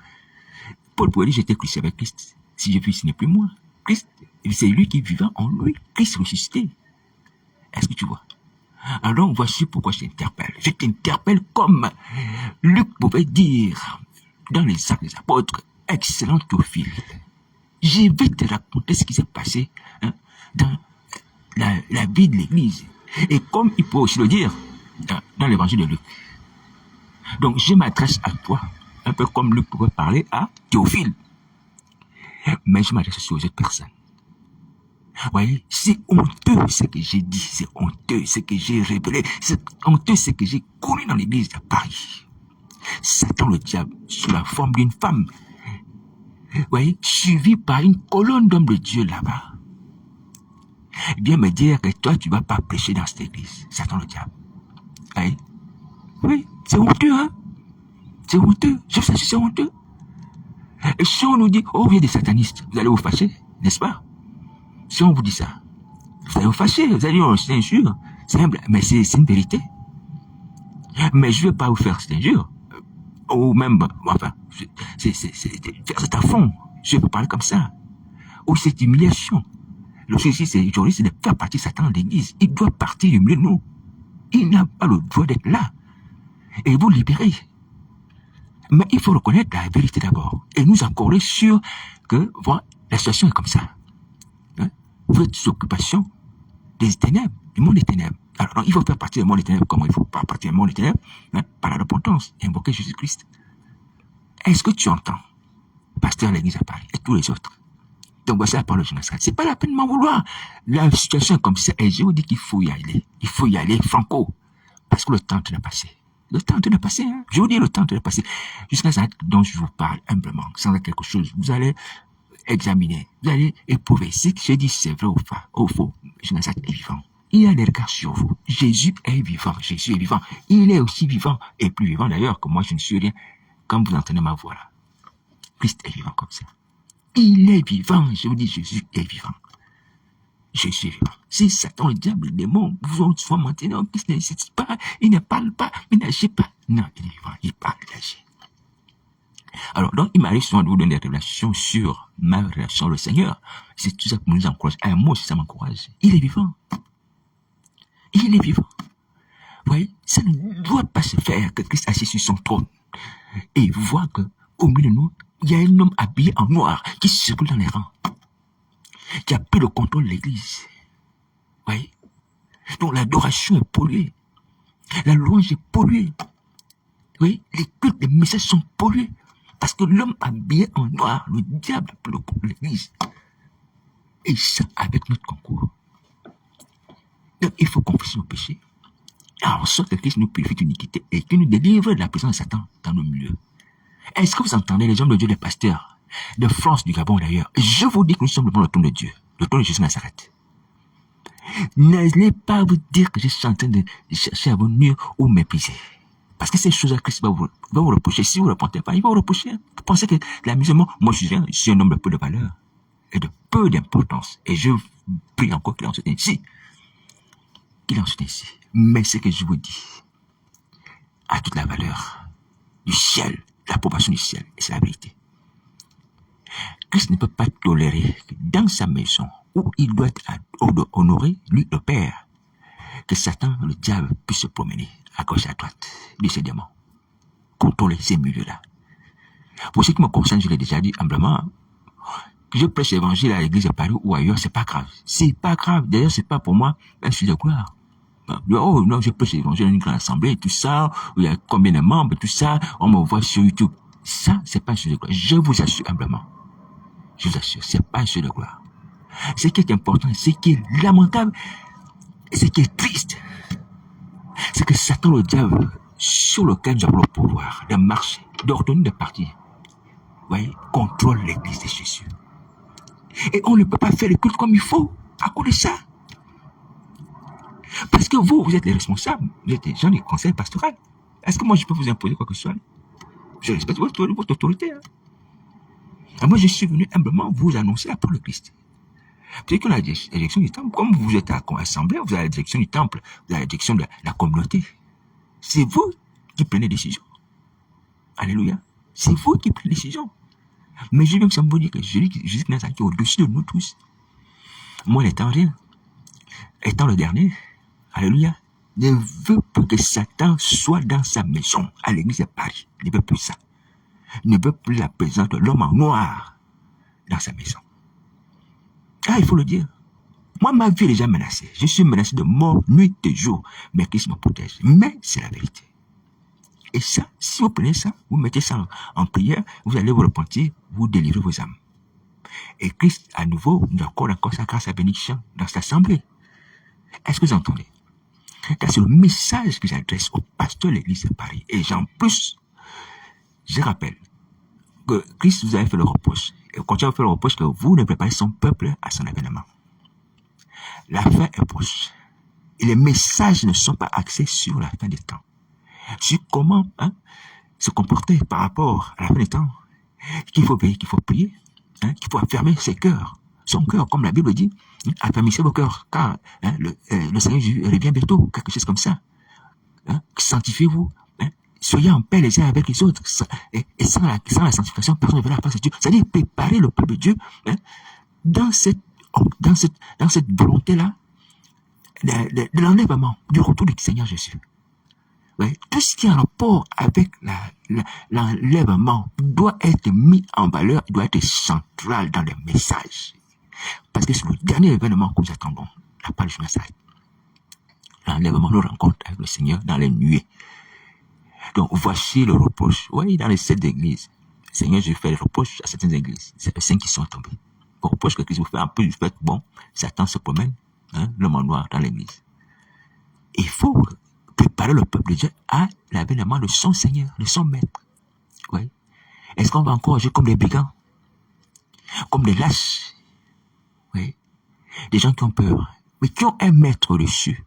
Paul pouvait dire, j'étais crucifié avec Christ. Si je vis, ce n'est plus moi. Christ, c'est lui qui est vivant en lui. Christ ressuscité. Est-ce que tu vois? Alors voici pourquoi je t'interpelle. Je t'interpelle comme Luc pouvait dire dans les Actes des Apôtres, excellent Théophile. Je vais te raconter ce qui s'est passé dans la vie de l'Église. Et comme il peut aussi le dire dans l'évangile de Luc. Donc je m'adresse à toi, un peu comme Luc pouvait parler à Théophile. Mais je m'adresse aussi aux autres personnes. Vous voyez, c'est honteux ce que j'ai dit, c'est honteux ce que j'ai révélé, c'est honteux ce que j'ai connu dans l'église de Paris. Satan le diable, sous la forme d'une femme, vous voyez, suivi par une colonne d'hommes de Dieu là-bas, vient me dire que toi, tu ne vas pas prêcher dans cette église. Satan le diable. Vous voyez? Oui, c'est honteux, hein? C'est honteux, je sais, c'est honteux. Et si on nous dit, oh, vous êtes des satanistes, vous allez vous fâcher, n'est-ce pas? Si on vous dit ça, vous allez vous fâcher, vous allez dire, oh, c'est injure, mais c'est une vérité. Mais je ne vais pas vous faire cette injure, ou même, enfin, c'est faire cet affront, je vais vous parler comme ça, ou cette humiliation. Le souci, c'est aujourd'hui, c'est de faire partir Satan de l'église. Il doit partir du milieu de nous. Il n'a pas le droit d'être là. Et vous libérer. Mais il faut reconnaître la vérité d'abord. Et nous accorder sur que, voilà, la situation est comme ça. Vous êtes sous occupation des ténèbres, du monde des ténèbres. Alors, donc, il faut faire partie du monde des ténèbres. Comment il faut faire partie du monde des ténèbres? Par la repentance et invoquer Jésus-Christ. Est-ce que tu entends, pasteur de l'église à Paris et tous les autres? Donc, voici la parole de Jonas. C'est pas la peine de m'en vouloir. La situation est comme ça et je vous dis qu'il faut y aller. Il faut y aller franco. Parce que le temps est passé. Le temps est passé, hein. Je vous dis, le temps est passé. Jusqu'à ça dont je vous parle humblement, sans quelque chose. Vous allez examiner, vous allez éprouver. Si j'ai dit c'est vrai ou faux, Jonathan est vivant. Il a des regards sur vous. Jésus est vivant. Jésus est vivant. Il est aussi vivant. Et plus vivant d'ailleurs que moi, je ne suis rien. Comme vous entendez ma voix là. Christ est vivant comme ça. Il est vivant. Je vous dis, Jésus est vivant. Jésus est vivant. Si Satan, le diable, le démon, vous ont souvent menti, non, Christ n'existe pas. Il ne parle pas. Il n'agit pas. Non, il est vivant. Il parle, il agit. Alors, donc, il m'arrive souvent de vous donner des révélations sur ma relation au Seigneur. C'est tout ça qui nous encourage. Un mot, ça m'encourage. Il est vivant. Il est vivant. Vous voyez, ça ne doit pas se faire que Christ assis sur son trône et voit que, au milieu de nous, il y a un homme habillé en noir qui circule dans les rangs, qui a pris le contrôle de l'église. Vous voyez? Donc, l'adoration est polluée. La louange est polluée. Vous voyez? Les cultes, les messages sont pollués. Parce que l'homme habillé en noir, le diable a pris le contrôle de l'église. Et ça, avec notre concours. Donc, il faut confesser nos péchés. En sorte que Christ nous purifie d'iniquité et qu'il nous délivre de la présence de Satan dans nos milieux. Est-ce que vous entendez les hommes de Dieu, les pasteurs de France, du Gabon d'ailleurs? Je vous dis que nous sommes devant le trône de Dieu, le trône de Jésus Nazareth. N'allez pas vous dire que je suis en train de chercher à vous nuire ou mépriser. Parce que ces choses-là, Christ va vous reprocher. Si vous ne repentez pas, il va vous reprocher. Vous pensez que l'amusement, moi je suis un homme de peu de valeur et de peu d'importance. Et je prie encore qu'il en soit ainsi. Qu'il en soit ainsi. Mais ce que je vous dis a toute la valeur du ciel, l'approbation du ciel. Et c'est la vérité. Christ ne peut pas tolérer que dans sa maison, où il doit être honoré, lui, le Père, que Satan, le diable, puisse se promener à gauche et à droite de ces diamants, contrôler ces milieux-là. Pour ce qui me concerne, je l'ai déjà dit humblement, que je prêche l'évangile à l'église de Paris ou ailleurs, c'est pas grave. C'est pas grave. D'ailleurs, c'est pas pour moi un sujet de gloire. Oh non, je prêche l'évangile à une grande assemblée, tout ça, où il y a combien de membres, tout ça, on me voit sur YouTube. Ça, c'est pas un sujet de gloire. Je vous assure humblement. Je vous assure, c'est pas un sujet de gloire. Ce qui est important, ce qui est lamentable, ce qui est triste, c'est que Satan, le diable, sur lequel nous avons le pouvoir de marcher, d'ordonner de partir, voyez, contrôle l'église de Jésus. Et on ne peut pas faire le culte comme il faut à cause de ça. Parce que vous êtes les responsables, vous êtes des gens du conseil pastoral. Est-ce que moi je peux vous imposer quoi que ce soit? Je respecte votre autorité. Et moi je suis venu humblement vous annoncer la parole de Christ. Peut-être que la direction du temple, comme vous êtes à l'assemblée, vous avez la direction du temple, vous avez la direction de la communauté. C'est vous qui prenez des décisions. Alléluia. C'est vous qui prenez des décisions. Mais je vais même vous dire que Jésus Nazareth est au-dessus de nous tous. Moi, n'étant rien, étant le dernier, alléluia, ne veut plus que Satan soit dans sa maison, à l'église de Paris. Il ne veut plus ça. Il ne veut plus la présence de l'homme en noir dans sa maison. Ah, il faut le dire. Moi, ma vie est déjà menacée. Je suis menacé de mort nuit et jour. Mais Christ me protège. Mais c'est la vérité. Et ça, si vous prenez ça, vous mettez ça en prière, vous allez vous repentir, vous délivrez vos âmes. Et Christ, à nouveau, nous accorde encore sa grâce à bénédiction dans cette assemblée. Est-ce que vous entendez? C'est le message que j'adresse au pasteur de l'église de Paris. Et en plus, je rappelle que Christ vous a fait le reproche. Et continue à faire le reproche que vous ne préparez son peuple à son événement. La fin est proche. Et les messages ne sont pas axés sur la fin des temps. Sur comment se comporter par rapport à la fin des temps. Qu'il faut veiller, qu'il faut prier, qu'il faut affermer ses cœurs. Son cœur, comme la Bible dit, affermissez vos cœurs, car le Seigneur Jésus revient bientôt, quelque chose comme ça. Sanctifiez-vous, soyez en paix les uns avec les autres, et sans la sanctification, personne ne verra la face de Dieu. C'est-à-dire préparer le peuple de Dieu dans cette volonté-là de l'enlèvement, du retour du Seigneur Jésus. Ouais, tout ce qui est en rapport avec l'enlèvement doit être mis en valeur, doit être central dans les messages. Parce que c'est le dernier événement que nous attendons, la parole de Nazareth. L'enlèvement, nous rencontre avec le Seigneur dans les nuées. Donc, voici le reproche. Oui, dans les 7 églises, le Seigneur Jésus fait le reproche à certaines églises. C'est les 5 qui sont tombés. Le reproche que Christ vous fait, un peu du fait, bon, Satan se promène, l'homme en noir dans l'église. Il faut préparer le peuple de Dieu à l'avènement de son Seigneur, de son Maître. Oui. Est-ce qu'on va encore agir comme des brigands? Comme des lâches? Oui. Des gens qui ont peur, mais qui ont un Maître au-dessus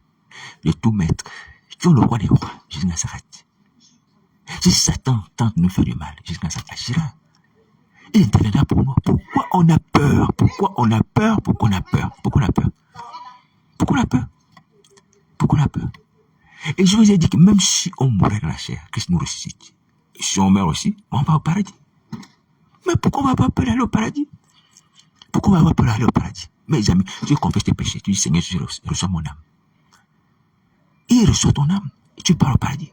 de tout Maître, qui ont le roi des rois, Jésus Nazareth. Si Satan tente de nous faire du mal, Jésus Nazareth agira. Il interviendra pour nous. Pourquoi on a peur? Pourquoi on a peur? Pourquoi on a peur? Pourquoi on a peur? Pourquoi on a peur? Pourquoi on a peur? Et je vous ai dit que même si on mourait dans la chair, Christ nous ressuscite. Et si on meurt aussi, on va au paradis. Mais pourquoi on va avoir peur d'aller au paradis? Pourquoi on va avoir peur d'aller au paradis? Mes amis, tu confesses tes péchés, tu dis Seigneur, je reçois mon âme. Il reçoit ton âme et tu pars au paradis.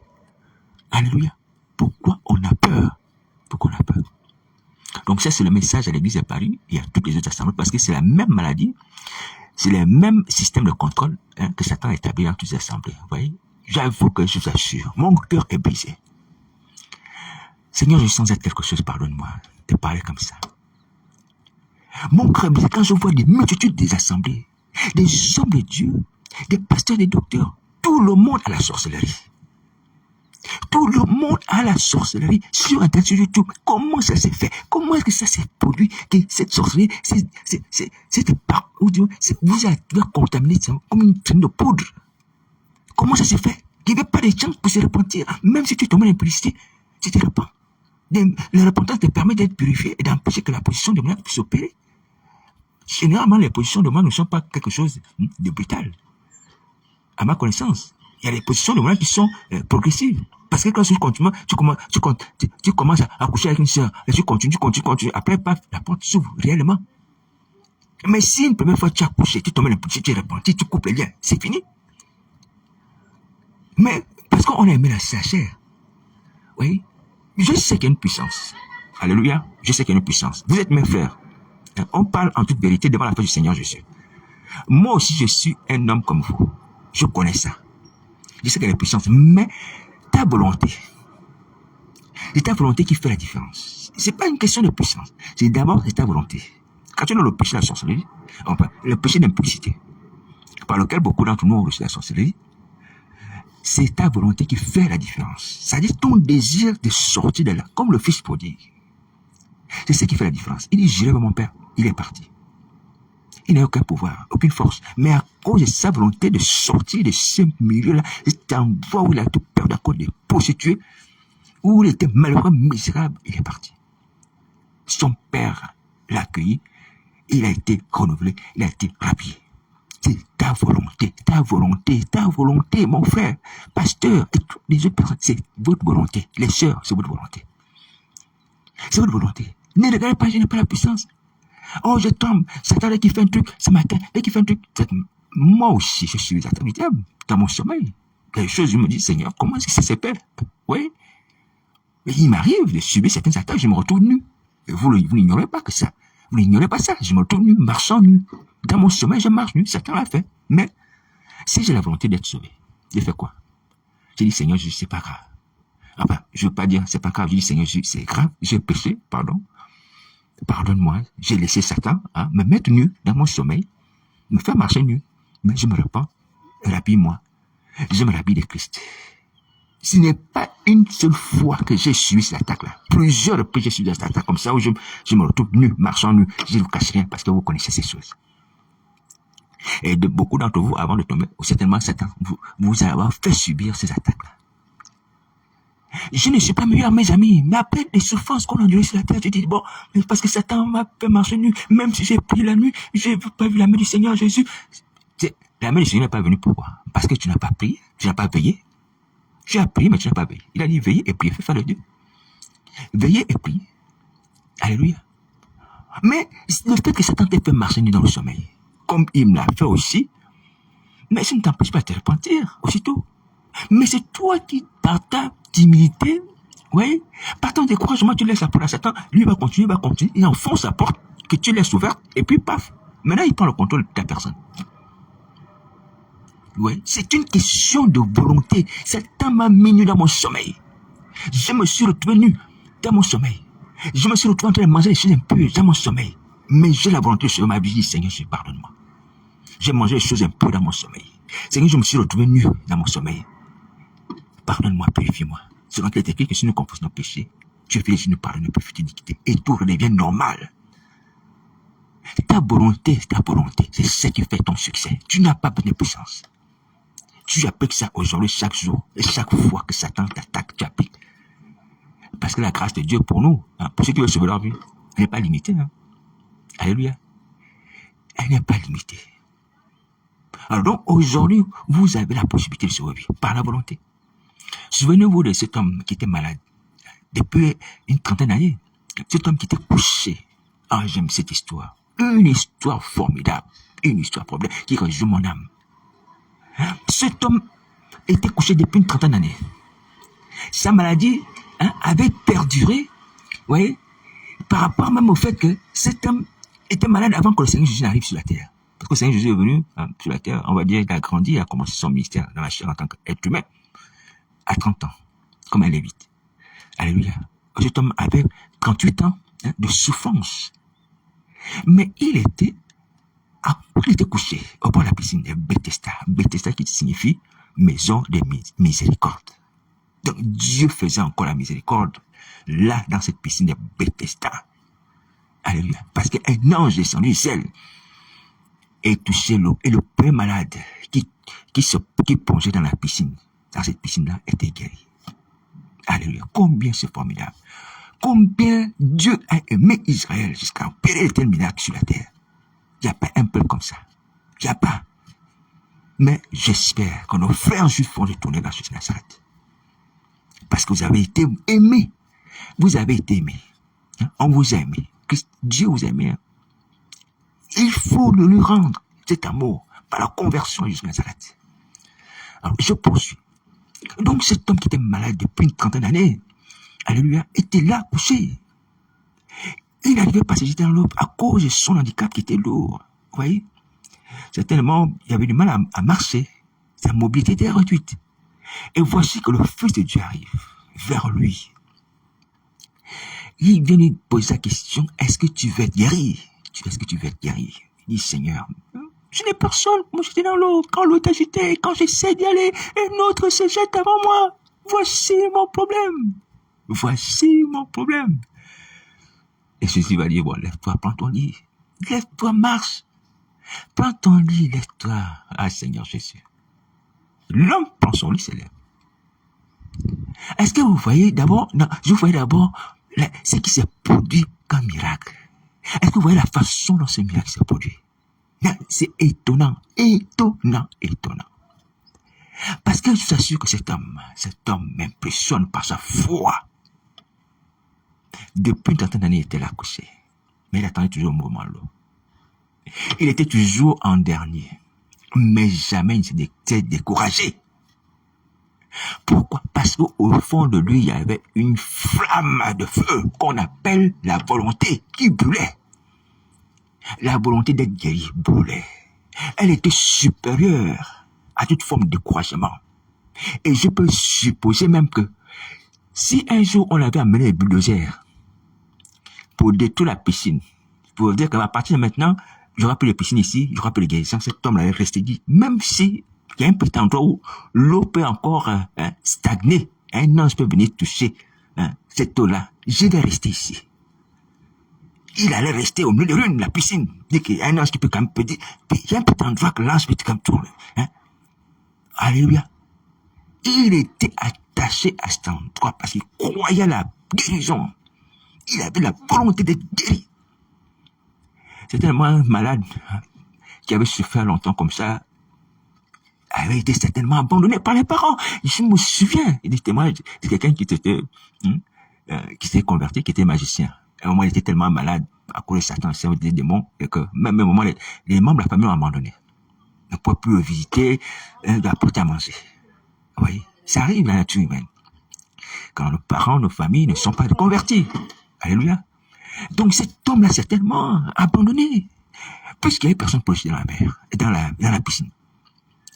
Alléluia. Pourquoi on a peur? Pourquoi on a peur? Donc ça, c'est le message à l'église de Paris et à toutes les autres assemblées, parce que c'est la même maladie, c'est le même système de contrôle que Satan a établi dans toutes les assemblées. Vous voyez? J'avoue que je vous assure, mon cœur est brisé. Seigneur, je sens être quelque chose, pardonne-moi de parler comme ça. Mon cœur est brisé quand je vois des multitudes des assemblées, des hommes de Dieu, des pasteurs, des docteurs, tout le monde à la sorcellerie. Tout le monde a la sorcellerie sur Internet, sur YouTube. Comment ça s'est fait? Comment est-ce que ça s'est produit? Que cette sorcellerie, vous avez contaminé comme une traîne de poudre. Comment ça s'est fait? Il n'y avait pas de chance pour se repentir. Même si tu tombes dans l'impudicité, tu te repens. La repentance te permet d'être purifié et d'empêcher que la position de malade puisse s'opérer. Généralement, les positions de malade ne sont pas quelque chose de brutal. À ma connaissance, il y a des positions de malade qui sont progressives. Parce que quand tu commences à coucher avec une soeur, et tu continues. Après, paf, la porte s'ouvre réellement. Mais si une première fois tu as couché, tu tombes dans le péché, tu es repenti, tu coupes les liens, c'est fini. Mais parce qu'on a aimé la chair, oui, je sais qu'il y a une puissance. Alléluia, je sais qu'il y a une puissance. Vous êtes mes frères. On parle en toute vérité devant la face du Seigneur Jésus. Moi aussi, je suis un homme comme vous. Je connais ça. Je sais qu'il y a une puissance, mais ta volonté, c'est ta volonté qui fait la différence. C'est pas une question de puissance. C'est d'abord ta volonté. Quand tu as le péché de la sorcellerie, enfin, le péché d'impudicité, par lequel beaucoup d'entre nous ont reçu la sorcellerie, c'est ta volonté qui fait la différence. C'est-à-dire ton désir de sortir de là, comme le fils prodigue. C'est ce qui fait la différence. Il dit, j'irai vers mon père. Il est parti. Il n'a aucun pouvoir, aucune force. Mais à cause de sa volonté de sortir de ce milieu-là, cet endroit où il a tout perdu à cause des prostituées, où il était malheureux, misérable, il est parti. Son père l'a accueilli, il a été renouvelé, il a été rhabillé. C'est ta volonté, ta volonté, ta volonté, mon frère, pasteur, et toutes les autres personnes, c'est votre volonté. Les sœurs, c'est votre volonté. C'est votre volonté. Ne regardez pas, je n'ai pas la puissance. Oh, je tombe, Satan, dès qu'il fait un truc, ce matin, dès qu'il fait un truc, moi aussi, je suis attendable dans mon sommeil. Quelque chose, je me dis, Seigneur, comment est-ce que ça s'appelle? Oui. Mais il m'arrive de subir certaines attaques, je me retrouve nu. Et vous n'ignorez pas que ça. Vous n'ignorez pas ça. Je me retrouve nu, marchant nu. Dans mon sommeil, je marche nu. Satan l'a fait. Mais, si j'ai la volonté d'être sauvé, je fais quoi? J'ai dit, Seigneur Jésus, c'est pas grave. Enfin, je veux pas dire, c'est pas grave. J'ai dit, Seigneur Jésus, c'est grave. J'ai péché, pardon. Pardonne-moi. J'ai laissé Satan, me mettre nu dans mon sommeil, me faire marcher nu. Mais je me repens. Rhabille-moi. Je me rhabille de Christ. Ce n'est pas une seule fois que j'ai suivi cette attaque-là. Plusieurs reprises, j'ai suivi cette attaque comme ça, où je me retrouve nu, marchant nu. Je ne vous cache rien parce que vous connaissez ces choses. Et de beaucoup d'entre vous, avant de tomber, certainement, Satan vous avez fait subir ces attaques-là. Je ne suis pas meilleur, mes amis, mais après les souffrances qu'on a endurées sur la terre, je dis, bon, mais parce que Satan m'a fait marcher nu, même si j'ai pris la nuit, je n'ai pas vu la main du Seigneur Jésus. La main du Seigneur n'est pas venue pourquoi? Parce que tu n'as pas prié, tu n'as pas veillé. Tu as prié, mais tu n'as pas veillé. Il a dit, veillez et priez, fais faire le Dieu. Veillez et priez. Alléluia. Mais le fait que Satan t'ait fait marcher nu dans le sommeil, comme il me l'a fait aussi, mais ça ne t'empêche pas de te repentir aussitôt. Mais c'est toi qui, par ta timidité, oui, par ton découragement, tu laisses la porte à Satan, lui va continuer, il enfonce la porte que tu laisses ouverte, et puis paf, maintenant il prend le contrôle de ta personne. Oui, c'est une question de volonté. Satan m'a mis nu dans mon sommeil. Je me suis retrouvé nu dans mon sommeil. Je me suis retrouvé en train de manger des choses impures dans mon sommeil. Mais j'ai la volonté de sauver ma vie. Seigneur, pardonne-moi. J'ai mangé des choses impures dans mon sommeil. Seigneur, je me suis retrouvé nu dans mon sommeil. Pardonne-moi, purifie-moi. Selon qu'il est écrit que si nous confessons nos péchés, Dieu fait nous pardonner nos péchés d'iniquité. Et tout redevient normal. Ta volonté, c'est ce qui fait ton succès. Tu n'as pas besoin de puissance. Tu appliques ça aujourd'hui, chaque jour, et chaque fois que Satan t'attaque, tu appliques. Parce que la grâce de Dieu pour nous, pour ceux qui veulent sauver leur vie, elle n'est pas limitée. Alléluia. Elle n'est pas limitée. Alors donc, aujourd'hui, vous avez la possibilité de sauver vie, par la volonté. Souvenez-vous de cet homme qui était malade, depuis une trentaine d'années. Cet homme qui était couché. Ah, j'aime cette histoire. Une histoire formidable. Une histoire formidable qui rejoue mon âme. Cet homme était couché depuis une trentaine d'années. Sa maladie avait perduré, vous voyez, par rapport même au fait que cet homme était malade avant que le Seigneur Jésus n'arrive sur la terre. Parce que le Seigneur Jésus est venu sur la terre, on va dire, il a grandi, il a commencé son ministère dans la chair en tant qu'être humain à 30 ans, comme un lévite. Alléluia. Cet homme avait 38 ans de souffrance. Mais il était couché au bord de la piscine de Bethesda. Bethesda qui signifie maison de miséricorde. Donc Dieu faisait encore la miséricorde là dans cette piscine de Bethesda. Alléluia. Parce qu'un ange descendu du ciel et touché l'eau. Et le premier malade qui plongeait dans la piscine, dans cette piscine-là, était guéri. Alléluia. Combien c'est formidable. Combien Dieu a aimé Israël jusqu'à opérer de tels miracles sur la terre. Il n'y a pas un peuple comme ça. Il n'y a pas. Mais j'espère que nos frères juifs vont retourner vers Jésus Nazareth. Parce que vous avez été aimés. Vous avez été aimés. On vous a aimé. Dieu vous a aimé. Il faut le lui rendre, cet amour, par la conversion à Jésus de Nazareth. Alors, je poursuis. Donc, cet homme qui était malade depuis une trentaine d'années, alléluia, était là, couché. Il n'arrivait pas à se jeter dans l'eau à cause de son handicap qui était lourd. Vous voyez? Certainement, il avait du mal à marcher. Sa mobilité était réduite. Et voici que le Fils de Dieu arrive vers lui. Il vient lui poser sa question, est-ce que tu veux être guéri? Est-ce que tu veux être guéri? Il dit, Seigneur, je n'ai personne pour me jeter dans l'eau. Quand l'eau est agitée, quand j'essaie d'y aller, un autre se jette avant moi. Voici mon problème. Voici mon problème. Et Jésus va dire, bon, lève-toi, prends ton lit. Lève-toi, marche. Prends ton lit, lève-toi. Ah, Seigneur Jésus. L'homme prend son lit, se lève. Est-ce que vous voyez d'abord, non, je vous voyais d'abord ce qui s'est produit comme miracle. Est-ce que vous voyez la façon dont ce miracle s'est produit? C'est étonnant, étonnant, étonnant. Parce que je vous assure que cet homme m'impressionne par sa foi. Depuis une trentaine d'années, il était là couché. Mais il attendait toujours le moment l'eau. Il était toujours en dernier. Mais jamais il ne s'était découragé. Pourquoi? Parce qu'au fond de lui, il y avait une flamme de feu qu'on appelle la volonté qui brûlait. La volonté d'être guéri brûlait. Elle était supérieure à toute forme de découragement. Et je peux supposer même que si un jour on avait amené les bulldozers pour détruire la piscine, pour dire qu'à partir de maintenant, il n'y aura plus de piscine ici, il n'y aura plus de guérison, cet homme avait resté dit, même si il y a un petit endroit où l'eau peut encore stagner, un ange peut venir toucher cette eau-là, je vais rester ici. Il allait rester au milieu de l'une, la piscine. Dit qu'il y a un ange qui peut quand même dire, il y a un petit endroit que l'ange peut quand même tourner. Alléluia. Il était attaché à cet endroit parce qu'il croyait à la guérison. Il avait la volonté d'être guéri. C'était un malade qui avait souffert longtemps comme ça, avait été certainement abandonné par les parents. Je me souviens des témoignages de quelqu'un qui s'est converti, qui était magicien. À un moment, il était tellement malade à cause de Satan, des démons, et que même à un moment, les membres de la famille l'ont abandonné. Ne pouvaient plus le visiter, ne apporter à manger. Vous voyez, ça arrive dans la nature humaine. Quand nos parents, nos familles ne sont pas convertis. Alléluia. Donc cet homme l'a certainement abandonné. Puisqu'il n'y avait personne pour le jeter dans la mer, dans la piscine.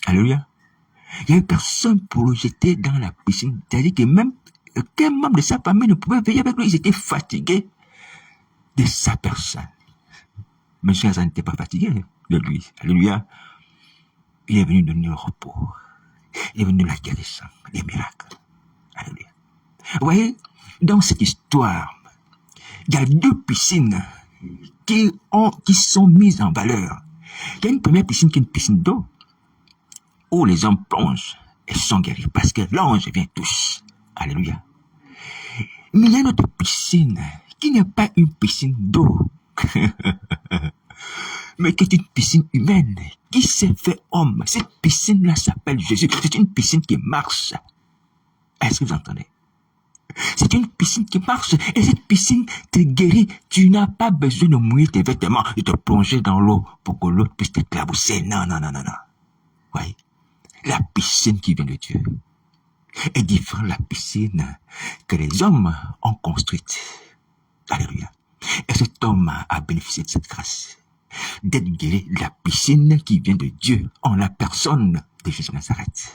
Alléluia. Il n'y avait personne pour le jeter dans la piscine. C'est-à-dire que même aucun membre de sa famille ne pouvait veiller avec lui. Ils étaient fatigués de sa personne. Mais Jésus n'était pas fatigué de lui. Alléluia. Il est venu donner le repos. Il est venu donner la guérison, les miracles. Alléluia. Vous voyez, dans cette histoire, il y a deux piscines qui sont mises en valeur. Il y a une première piscine qui est une piscine d'eau, où les hommes plongent et sont guéris, parce que l'ange vient tous. Alléluia. Mais il y a une autre piscine qui n'est pas une piscine d'eau, mais qui est une piscine humaine, qui s'est fait homme. Cette piscine-là s'appelle Jésus. C'est une piscine qui marche. Est-ce que vous entendez? C'est une piscine qui marche. Et cette piscine te guérit. Tu n'as pas besoin de mouiller tes vêtements et de plonger dans l'eau pour que l'eau puisse t'éclabousser. Non, non, non, non, non. Voyez? La piscine qui vient de Dieu est différente de la piscine que les hommes ont construite. Alléluia. Et cet homme a bénéficié de cette grâce, d'être guéri de la piscine qui vient de Dieu en la personne de Jésus de Nazareth,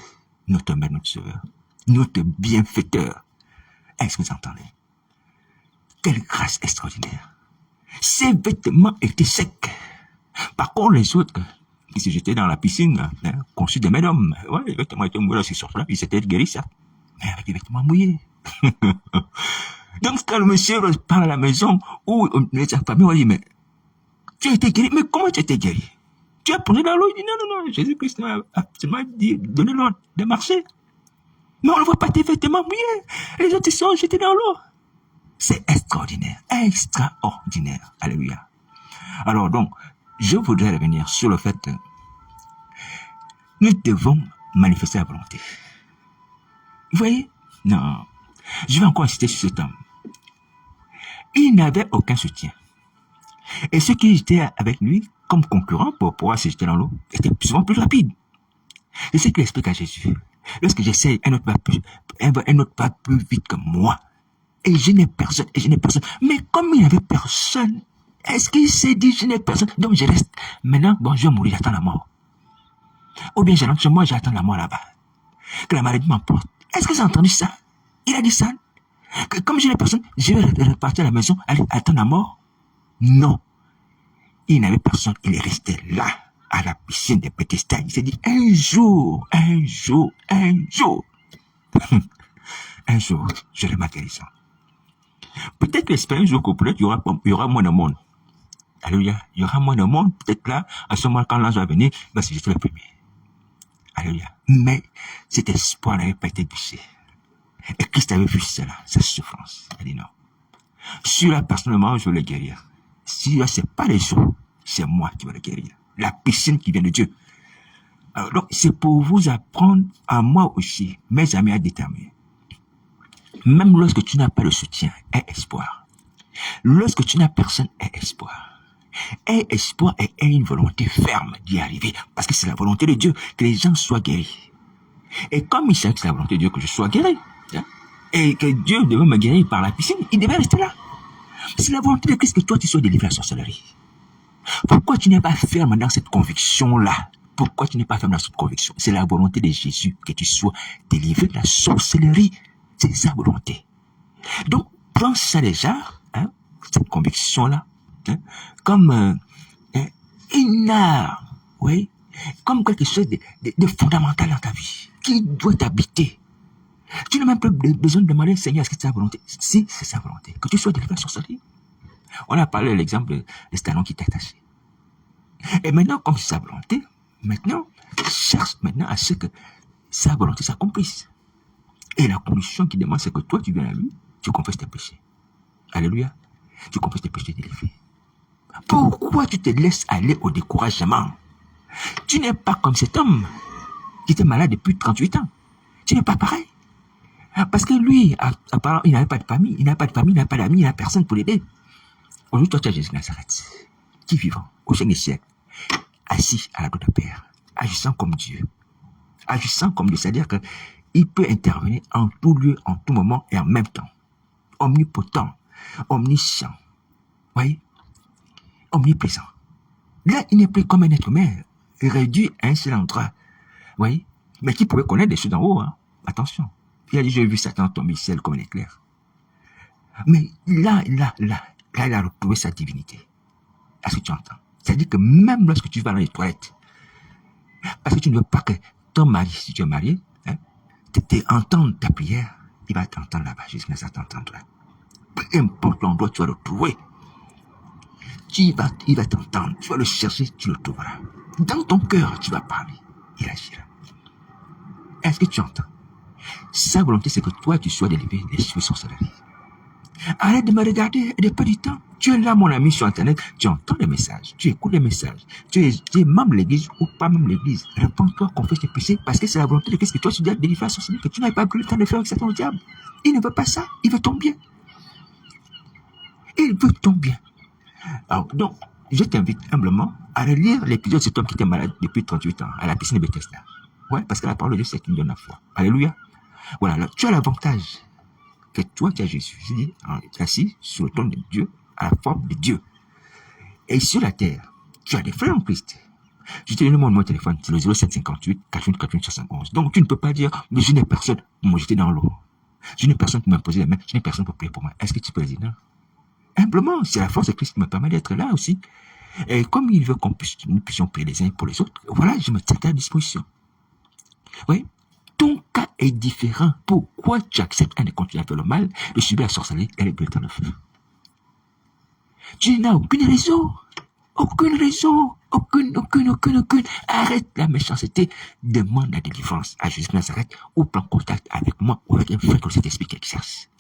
notre Maître, notre Sauveur, notre bienfaiteur. Est-ce que vous entendez? Quelle grâce extraordinaire. Ses vêtements étaient secs. Par contre, les autres qui se jetaient dans la piscine, conçus des médums, ouais, les vêtements étaient mouillés, ces sortes-là, ils s'étaient guéris, ça. Mais avec les vêtements mouillés. Donc, quand le monsieur parle à la maison, où sa famille va dire, mais tu as été guéri, mais comment tu as été guéri? Tu as plongé dans l'eau? Il dit, non, non, non, Jésus-Christ m'a absolument dit, donné l'ordre de marcher. Mais on ne voit pas tes vêtements mouillés. Les autres, ils sont jetés dans l'eau. C'est extraordinaire. Extraordinaire. Alléluia. Alors donc, je voudrais revenir sur le fait que nous devons manifester la volonté. Vous voyez? Non. Je vais encore insister sur cet homme. Il n'avait aucun soutien. Et ceux qui étaient avec lui comme concurrent pour pouvoir se jeter dans l'eau était souvent plus rapide. C'est ce qu'il explique à Jésus. Lorsque j'essaie, un autre va plus vite que moi. Et je n'ai personne, Mais comme il n'y avait personne, est-ce qu'il s'est dit, je n'ai personne, donc je reste. Maintenant, bon, je vais mourir, j'attends la mort. Ou bien je rentre chez moi, j'attends la mort là-bas. Que la maladie m'emporte. Est-ce que j'ai entendu ça? Il a dit ça. Que comme je n'ai personne, je vais repartir à la maison, aller attendre la mort? Non. Il n'avait personne, il est resté là, à la piscine de Bethesda. Il s'est dit, un jour, un jour, j'aurai ma guérison. Peut-être que l'espérance jour qu'au peut-être il y aura moins de monde. Alléluia. Il y aura moins de monde. Peut-être là, à ce moment, quand l'ange va venir, bah, c'est juste le premier. Alléluia. Mais cet espoir n'avait pas été poussé. Et Christ avait vu cela, sa souffrance. Il a dit non. Celui-là, personnellement, je veux le guérir. Si là, c'est pas les autres, c'est moi qui vais le guérir. La piscine qui vient de Dieu. Alors, donc, c'est pour vous apprendre à moi aussi, mes amis, à déterminer. Même lorsque tu n'as pas de soutien, aie espoir. Lorsque tu n'as personne, aie espoir. Aie espoir et aie une volonté ferme d'y arriver. Parce que c'est la volonté de Dieu que les gens soient guéris. Et comme il sait que c'est la volonté de Dieu que je sois guéri, hein, et que Dieu devait me guérir par la piscine, il devait rester là. C'est la volonté de Christ que toi tu sois délivré de la sorcellerie. Pourquoi tu n'es pas ferme dans cette conviction-là? Pourquoi tu n'es pas ferme dans cette conviction? C'est la volonté de Jésus que tu sois délivré de la sorcellerie. C'est sa volonté. Donc, prends ça déjà, hein, cette conviction-là, hein, comme une arme, oui, comme quelque chose de fondamental dans ta vie, qui doit t'habiter. Tu n'as même plus besoin de demander, Seigneur, est-ce que c'est sa volonté? Si, c'est sa volonté. Que tu sois délivré de la sorcellerie. On a parlé de l'exemple de ce talon qui t'est attaché. Et maintenant, comme c'est sa volonté, maintenant, cherche maintenant à ce que sa volonté s'accomplisse. Et la condition qui demande, c'est que toi, tu viens à lui, tu confesses tes péchés. Alléluia. Tu confesses tes péchés délivrés. Pourquoi tu te laisses aller au découragement? Tu n'es pas comme cet homme qui était malade depuis 38 ans. Tu n'es pas pareil. Parce que lui, apparemment, il n'avait pas de famille, il n'a pas d'amis, il n'a personne pour l'aider. Aujourd'hui, toi, tu as Jésus de Nazareth, qui vivant au siècle des siècles, assis à la droite de Père, agissant comme Dieu. Agissant comme Dieu, c'est-à-dire qu'il peut intervenir en tout lieu, en tout moment et en même temps. Omnipotent, omniscient, voyez, omniprésent. Là, il n'est plus comme un être humain, réduit à un seul endroit, voyez, mais qui pouvait connaître des choses d'en haut, hein. Attention. Il a dit, j'ai vu Satan tomber ciel comme un éclair. Mais là, il a retrouvé sa divinité. Est-ce que tu entends? C'est-à-dire que même lorsque tu vas dans les toilettes, parce que tu ne veux pas que ton mari, si tu es marié, hein, entende ta prière, il va t'entendre là-bas, jusqu'à ça t'entendra. Peu importe l'endroit, tu vas le trouver. Il va t'entendre, tu vas le chercher, tu le trouveras. Dans ton cœur, tu vas parler, il agira. Est-ce que tu entends? Sa volonté, c'est que toi, tu sois délivré des esprits sorcellerie. Arrête de me regarder et de perdre du temps. Tu es là, mon ami, sur Internet, tu entends les messages, tu écoutes les messages, tu es membre de l'église ou pas même l'église. Réponds-toi, confesse tes péchés, parce que c'est la volonté de Christ que toi, tu dois délivrer la sorcellerie, que tu n'avais pas pris le temps de faire avec Satan au diable. Il ne veut pas ça, il veut ton bien. Il veut ton bien. Alors, donc, je t'invite humblement à relire l'épisode de cet homme qui était malade depuis 38 ans, à la piscine de Bethesda. Ouais, parce que la parole de Dieu, c'est qui nous donne la foi. Alléluia. Voilà, alors, tu as l'avantage que toi, tu as Jésus, assis sur le trône de Dieu, à la forme de Dieu. Et sur la terre, tu as des frères en Christ. Je te donne mon numéro de téléphone, c'est le 0758 88 71. Donc, tu ne peux pas dire, mais je n'ai personne pour me jeter dans l'eau. Je n'ai personne pour m'imposer la main, je n'ai personne pour prier pour moi. Est-ce que tu peux le dire? Non. Humblement, c'est la force de Christ qui me permet d'être là aussi. Et comme il veut nous puissions prier les uns pour les autres, voilà, je me tiens à ta disposition. Oui. Ton cas est différent. Pourquoi tu acceptes de continuer à faire le mal, de subir la sorcellerie et les bulletins de feu? Tu n'as aucune raison. Aucune raison. Aucune. Arrête la méchanceté. Demande la délivrance à Jésus de Nazareth ou prends contact avec moi ou avec un frère que cet esprit qui exerce.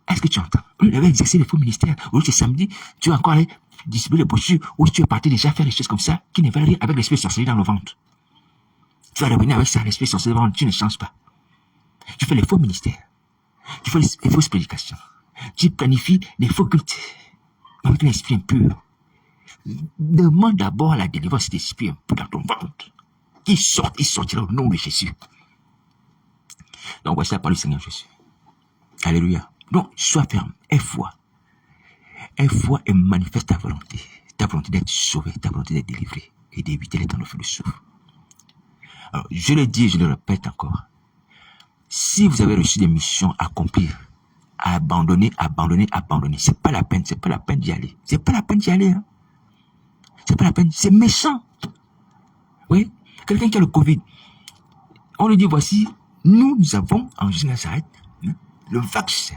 Est-ce que tu entends? Il avait exercé les faux ministères. Aujourd'hui, c'est samedi, tu vas encore aller distribuer les brochures ou tu es parti déjà faire des choses comme ça qui ne veulent rien avec l'esprit de sorcellerie dans le ventre. Tu vas revenir avec ça, l'esprit sorcier devant, tu ne changes pas. Tu fais les faux ministères. Tu fais les fausses prédications. Tu planifies les faux cultes avec un esprit impur. Demande d'abord la délivrance d'esprit un peu dans ton ventre. Qu'il sorte, il sortira au nom de Jésus. Donc voici la parole du Seigneur Jésus. Alléluia. Donc sois ferme, aie foi. Aie foi et manifeste ta volonté. Ta volonté d'être sauvé, ta volonté d'être délivré et d'éviter les temps de feu de souffle. Alors, je le dis, je le répète encore. Si vous avez reçu des missions à accomplir, à abandonner, c'est pas la peine d'y aller. C'est pas la peine d'y aller. Hein. C'est pas la peine, c'est méchant. Oui, quelqu'un qui a le Covid, on lui dit voici, nous avons en Jésus Nazareth le vaccin.